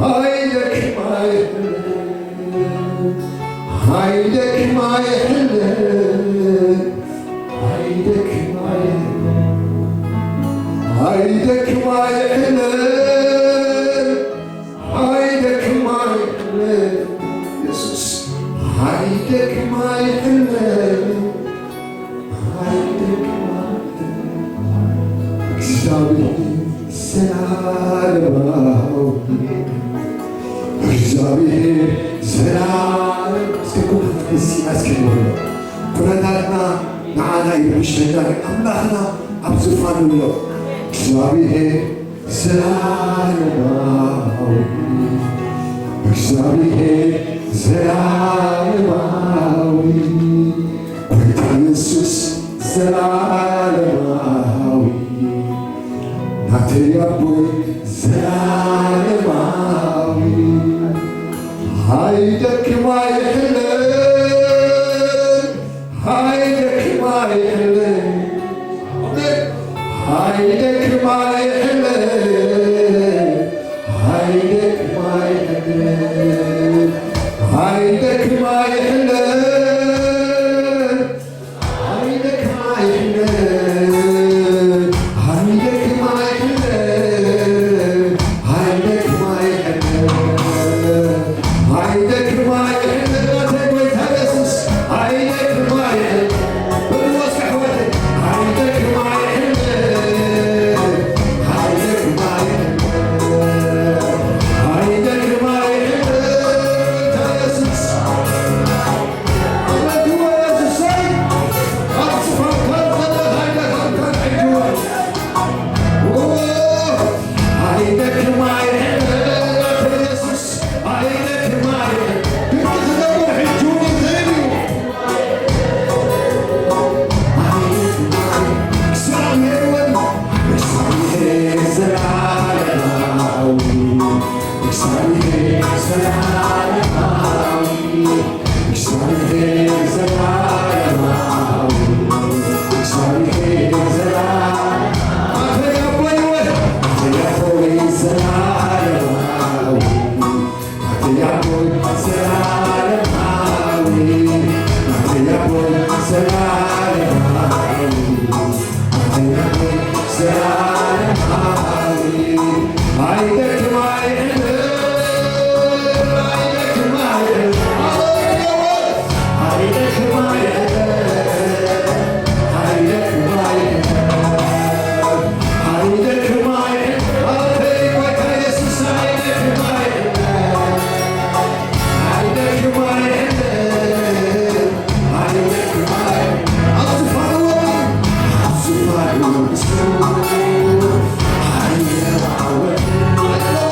ሃይደክማ ይህንን ሃይደክማ ይህንን ሃይደክማ ሃይደክማ ይህንን ሃይደክማ ይህንን ኢየሱስ ሃይደክማ ይህንን ሃይደክማ እግዚአብሔር ዘላለማዊ እግዚአብሔር ዘላለም እስከኩናት ኩነታትና ንዓና ይብሽና ኣምላኽና ኣብ ዝፋኑ ኣሎ እግዚአብሔር ዘላለማዊ እግዚአብሔር ዘላለማዊ ጌታ ኢየሱስ ዘላለማዊ ናተይ ኣቦይ ዘላለማዊ ሃይደክማ ይሕለን ሃይደክማ ይሕለን ሃይደክማ ይሕለን ሃይደክማ ይሕለን ሃይደክማ ይሕለን ሃይደክማ ይሕለን ሃይደክማ ይሕለን ሃይደክማ ይሕለን ሃይደክማ ይሕለን ጌታ ኢየሱስ ሃይደክማ ይሕለን ብንወስከ ሕወተይ ሃይደክማ ይሕለን ሃይደክማ ይሕለን ሃይደክማ ይሕለን ጌታ ኢየሱስ ኣመድዎ ኢየሱሰይ ኣብ ስፋልካ ዘሎ ሃይደክምካን ሕጅወን ሃይደክማ ይሕለን ጌታ ኢየሱስ ሃይደክማ ይሕለን ግብቲ ዝነብር ሕጅውን ይኽእል እዩ እግዚአብሔር ወን እግዚአብሔር ዘላለማዊ እግዚአብሔር ዘላለማዊ እግዚአብሔር ዘላለማዊ እግዚአብሔር ዘላለማዊ አተያቦይ ዘላለማዊ አተያቦይ ዘላለማዊ አተያቦይ ዘላለማዊ አተያቦይ ዘላለማዊ ሃይደክማ ይሕለን ሃይደክማ ይሕለን ሃይደክማ ይሕለን ሃይደክማ ይሕለን ሃይደክማ ይሕለን ኣተይ ጌታ ኢየሱስ ሃይደክማ ይሕለን ሃይደክማ ይሕለን ሃይደክማ ይሕለን ኣብ ዝፋኑ ንሱ ሃይለዋወጥን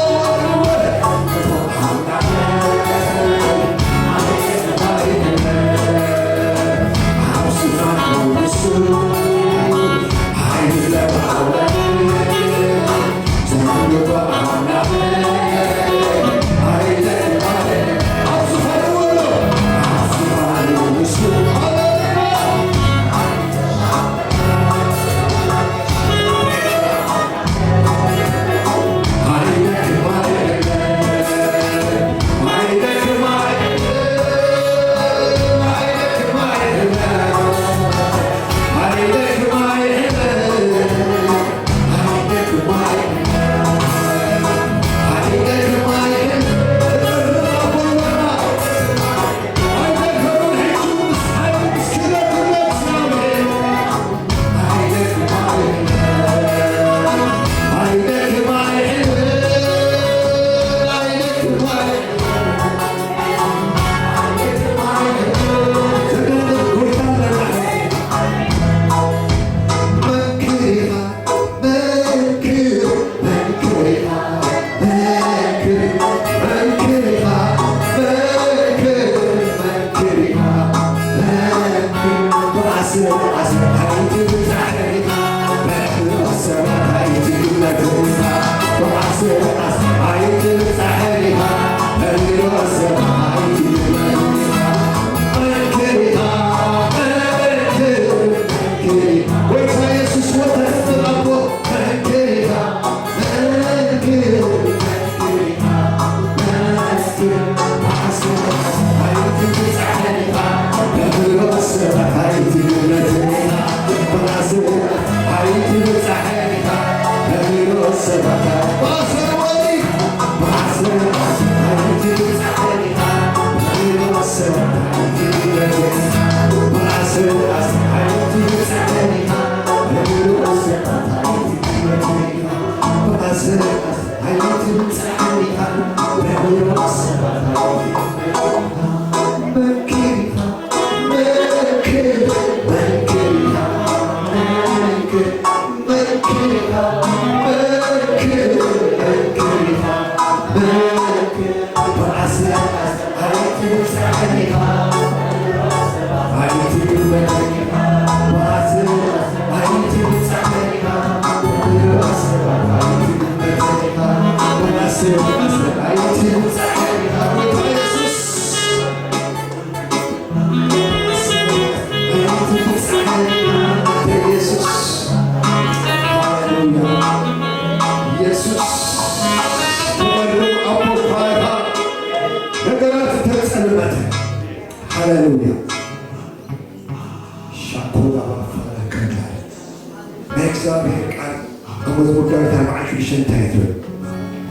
መዝሙር ዳዊት 40 ታይቶ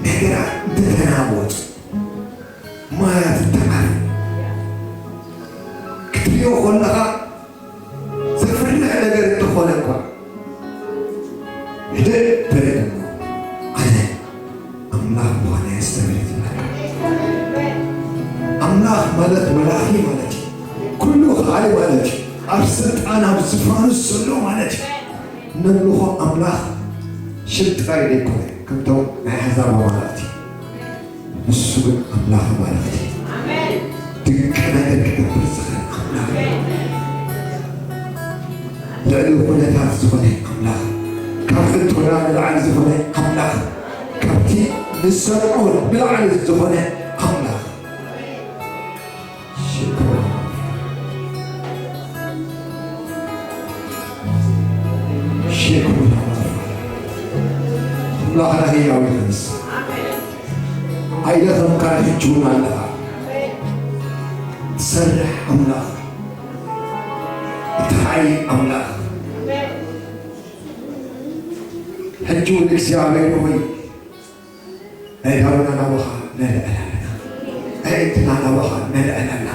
ነገራት ተተናወጥ ማያት ተቃል ክትሪዮ ኮለኻ ዘፍርህ ነገር እንትኾነ እንኳ ሄደ በለድ አነ አምላክ በሆነ ያስተምረት አምላክ ማለት መላኺ ማለት ኩሉ ኻሊ ማለት አርሰጣና ብዝፋኑ ሰሎ ማለት ነብልኾ አምላክ ሽጥራይ ደኮነ ከምተው ናይ ሕዛብ ማለት እሱ ግን አምላክ ማለት አሜን ድንቅ ነገር ክገብር ዝኽእል አምላክ ልዕሊ ኩነታት ዝኾነ አምላክ ካብ ፍጡራ ንላዕሊ ዝኾነ አምላክ ካብቲ ንሰርዖ ንላዕሊ ዝኾነ አምላክ አምላክ ህያው ይነስ አይደለም ካለችውን አለህ ትሰርሕ አምላክ እትሓይ አምላክ ሕጂውን እግዚአብሔር ሆይ አይዳውና ናበኻ ነልዕለና አይትና ናበኻ ነልዕለና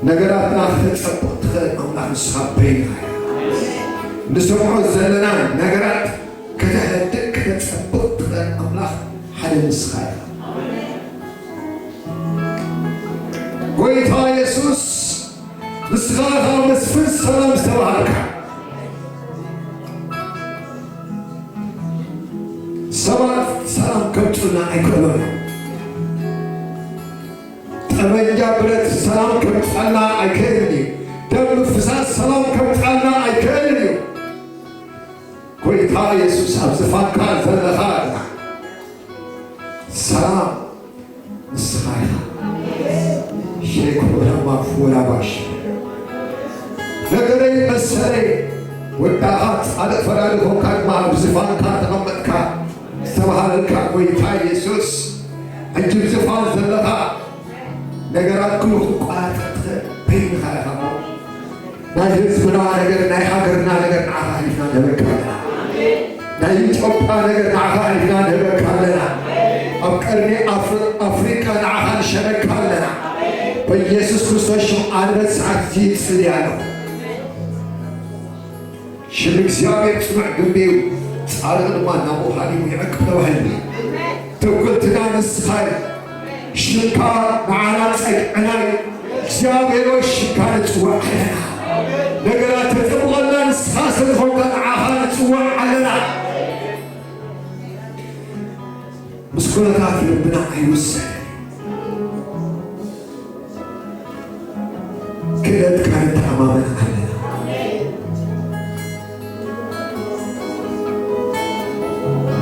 ነገራትና ክትፀብቕ ትኽእል አምላክ ንስኻ በይንኻ ንሰምዖ ዘለና ነገራት ከተህድእ ከተፀብቕ ትኽእል አምላክ ሓደ ንስኻ ኢኻ ጎይታ ኢየሱስ ንስኻ ኢኻ መስፍን ሰላም ዝተባሃልካ ሰባት ሰላም ከምፁና አይክእሉም ጠመንጃ ብረት ሰላም ከምፃልና አይክእልን እዩ ደም ፍሳስ ሰላም ከምፃልና አይክእልን እዩ ጎይታ ኢየሱስ ኣብ ዝፋካ ዘለኻ ሰላም ንስኻ ኢኻ ሼኮላማ ፎላባሽ ነገረይ መሰለይ ወዳኻ ጻድቕ ፈራዲ ኾንካ ድማ ኣብ ዝፋንካ ተቐመጥካ ዝተባሃለልካ ጎይታ ኢየሱስ ሕጂ ብዝፋን ዘለኻ ነገራት ኩሉ ክቋረፅቲ በይንኻ ኢኻ ናይ ህዝብና ነገር ናይ ሃገርና ነገር ንዓኻ ሒዝና ንህበካ ኣለና ናይ ኢትዮጵያ ነገር ንዓኻ ሒዝና ንህበካ ኣለና ኣብ ቀርኒ ኣፍሪካ ንዓኻ ንሸነካ ኣለና በኢየሱስ ክርስቶስ ሽም ኣንበት ሰዓት እዚ ይጽልይ ኣለኹ ሽም እግዚአብሔር ጽኑዕ ግንቢ እዩ ጻድቕ ድማ ናብኡ ሃሊሙ ይዕቅብ ተባሂሉ ተወልትና ንስኻ ሽምካ ንዓና ፀግዕና እግዚአብሔር ሆይ ሽምካ ንጽዋዕ ኣለና ነገራት ተጠብቐልና ንስኻ ስለዝኾንካ ንዓኻ ንጽዋዕ ኣለና ምስ ኩነታት ልብና ኣይውሰን ክእለትካ ንተኣማመን ኣለና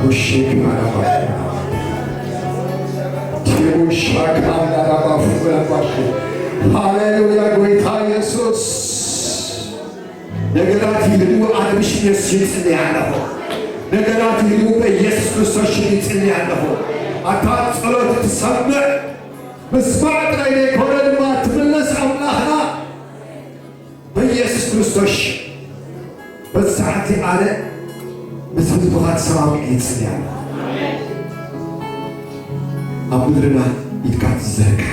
ሙሽክ አላባ ሙሽክ አላባ ፍላባሽ ሃሌሉያ ጎይታ ኢየሱስ ነገራት ይልዱ አለምሽ ይጽልይ ኣለኹ ነገራት ይልዱ በኢየሱስ ክርስቶስ ይጽልይ ኣለኹ አታ ጸሎት ትሰምዕ መስማዕ ጥራይ ዘይኮነ ድማ ትምለስ አምላኽና በኢየሱስ ክርስቶስ በሰዓቲ ኣነ ምስ ህዝብኻ ተሰማሚዐ ይጽልይ ኣለኹ ኣብ ምድርና ኢድካ ትዘርግሕ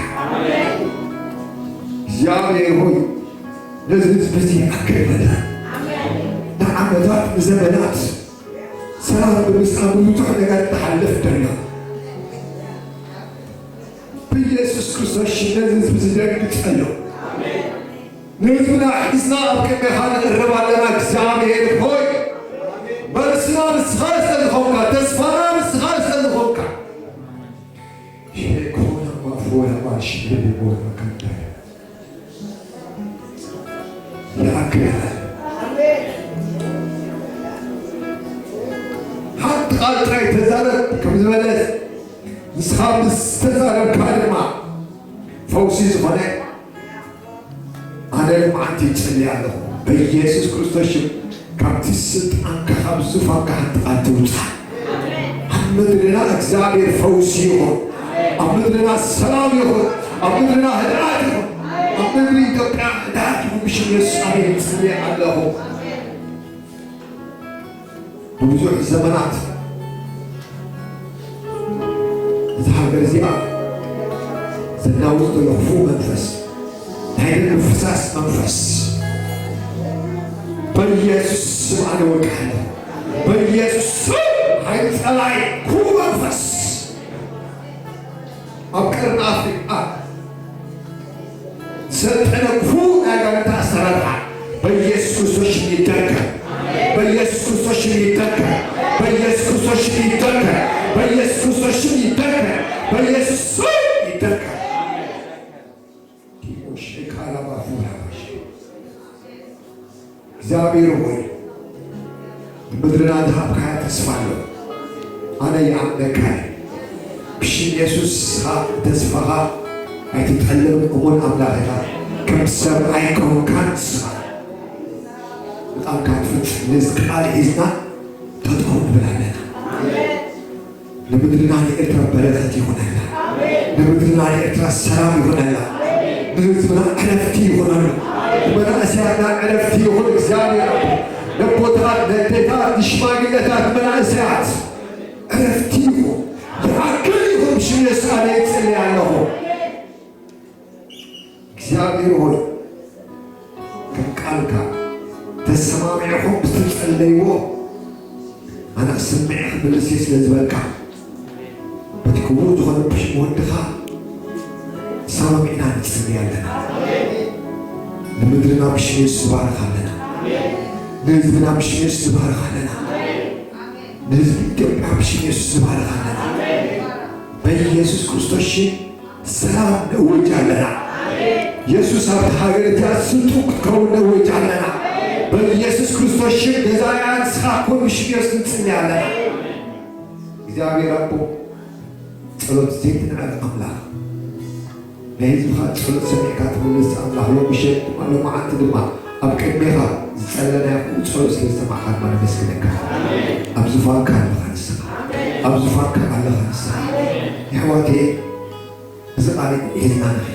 እግዚአብሔር ሆይ ነዚ ህዝቢ እዚ ኣከይበለ ንዓመታት ንዘመናት ሰላም ብምስኣን ብዙሕ ነገር ተሓልፍ ደሎ ብኢየሱስ ክርስቶስ ነዚ ህዝቢ ዝደግጸሎ ንህዝብና ሒዝና ኣብ ቅድሚኻ ንቕርብ ኣለና እግዚአብሔር ሆይ መልስና ንስኻ ስለዝኾንካ ተስፋና ንስኻ ስለዝኾንካ ሼኮና ማፎና ማሽልቦና ከንዳ ይኣክል ሓንቲ ቃል ጥራይ ተዛረብ ከም ዝበለት ንስኻ ምስ ተዛረብካ ድማ ፈውሲ ዝኾነ ኣነ ልምዓንቲ ይጽልይ ኣለኹ በኢየሱስ ክርስቶስ ካብቲ ስልጣንካ ካብ ዙፋንካ ሓንጥቃት ትውፃእ ኣብ ምድርና እግዚአብሔር ፈውሲ ይኹን ኣብ ምድርና ሰላም ይኹን ኣብ ምድርና ህድኣት ይኹን ኣብ ምድሪ ኢትዮጵያ ህድኣት ይኹን ብሽም ኢየሱስ ኣነ ይጽልይ ኣለኹ بوزوح الزمانات زحمة زيادة زناوز الخفو منفس هيدا النفساس منفس بيسوس سبحانه وتعالى بيسوس هيدا سلاي كو منفس أبكرنا أفريقيا سنتنا كو أجا تأثرها بيسوس وشميتك بيسوس وشميتك بيسوس وشميتك بيسوس وشميتك بيسوس وشميتك وشيك على بافورها እግዚአብሔር ሆይ ምድርና ذهب كاي تسفالو أنا يعملك بش يسوس تسفها أي تتعلم أمور أملاكها كم سب أيكون كانس الآن كان فتح رزق على إذنا تدخل بلادنا لمدرنا لإرترا بركة يكون لنا لمدرنا لإرترا السلام يكون لنا لمدرنا عرفتي يكون لنا لمدرنا أسيادنا عرفتي يكون إكزامي لبوتات لديتات نشماقلتات من أسياد عرفتي يكون يعقل يكون بشو يسأل يتسألي عنه إكزامي يكون كم قالك تسمعهم بتتسأليوه أنا أسمعك بالسيس لزبالك بتكونوا تغلب بش مودخا سامعنا نتسمع لنا نمدرنا بش يسبارك لنا نزبنا بش يسبارك لنا نزبنا بش يسبارك لنا بيسوس كريستوس سلام نوجه لنا يسوس أبد حاجة سلطوك كون نوجه لنا بيسوس كريستوس جزايا سخاكون مش يسنتني علينا እግዚአብሔር አቦ ጸሎት ዜትን على أملاك ለህዝብ ኻት ጸሎት ሰሚካት ወለስ አምላክ ለምሸት ማለት ማዓት ድማ ኣብ ቅድሜኻ ዝጸለና ያቁ ጸሎት ስለሰማዓት ማለት መስከነካ ኣብ ዙፋንካ ኣለኻንስ ኣብ ዙፋንካ ኣለኻንስ ያዋቴ ዝቃሪ ይሄና ነህ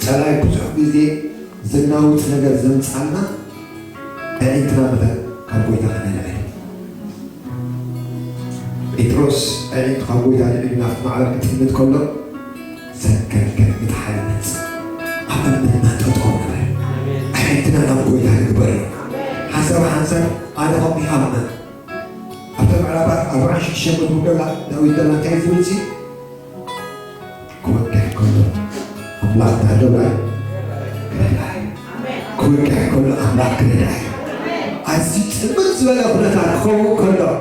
ጸላይ ብዙ ጊዜ ዝናውት ነገር ዘምጻና እንትና በታ ካልቆይታ ከነላይ ጴጥሮስ أنت قوي على إبناء معركة أنت كله سكر متحرك أما من ما تطعمنا أنتنا نقوي على الكبر حسب أنا هم يهمنا أتبع على بعض أربعة شيء بدولا لو يدلنا كيف نسي كل كله أملاك تهدولا كل أملاك كله عزيز بالنسبة لنا تعرفون كله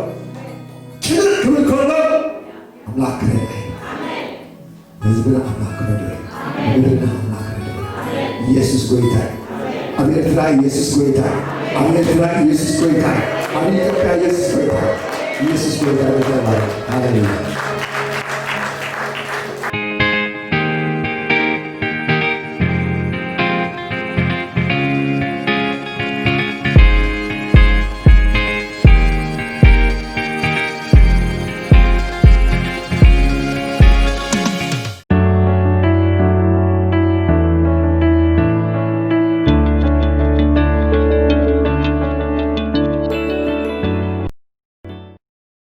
كل كله أملاك كله نزبنا أملاك كله نزبنا أملاك كله يسوع قويتاي أبي أتلاقي يسوع قويتاي أبي أتلاقي يسوع قويتاي أبي أتلاقي يسوع قويتاي يسوع قويتاي هاليلويا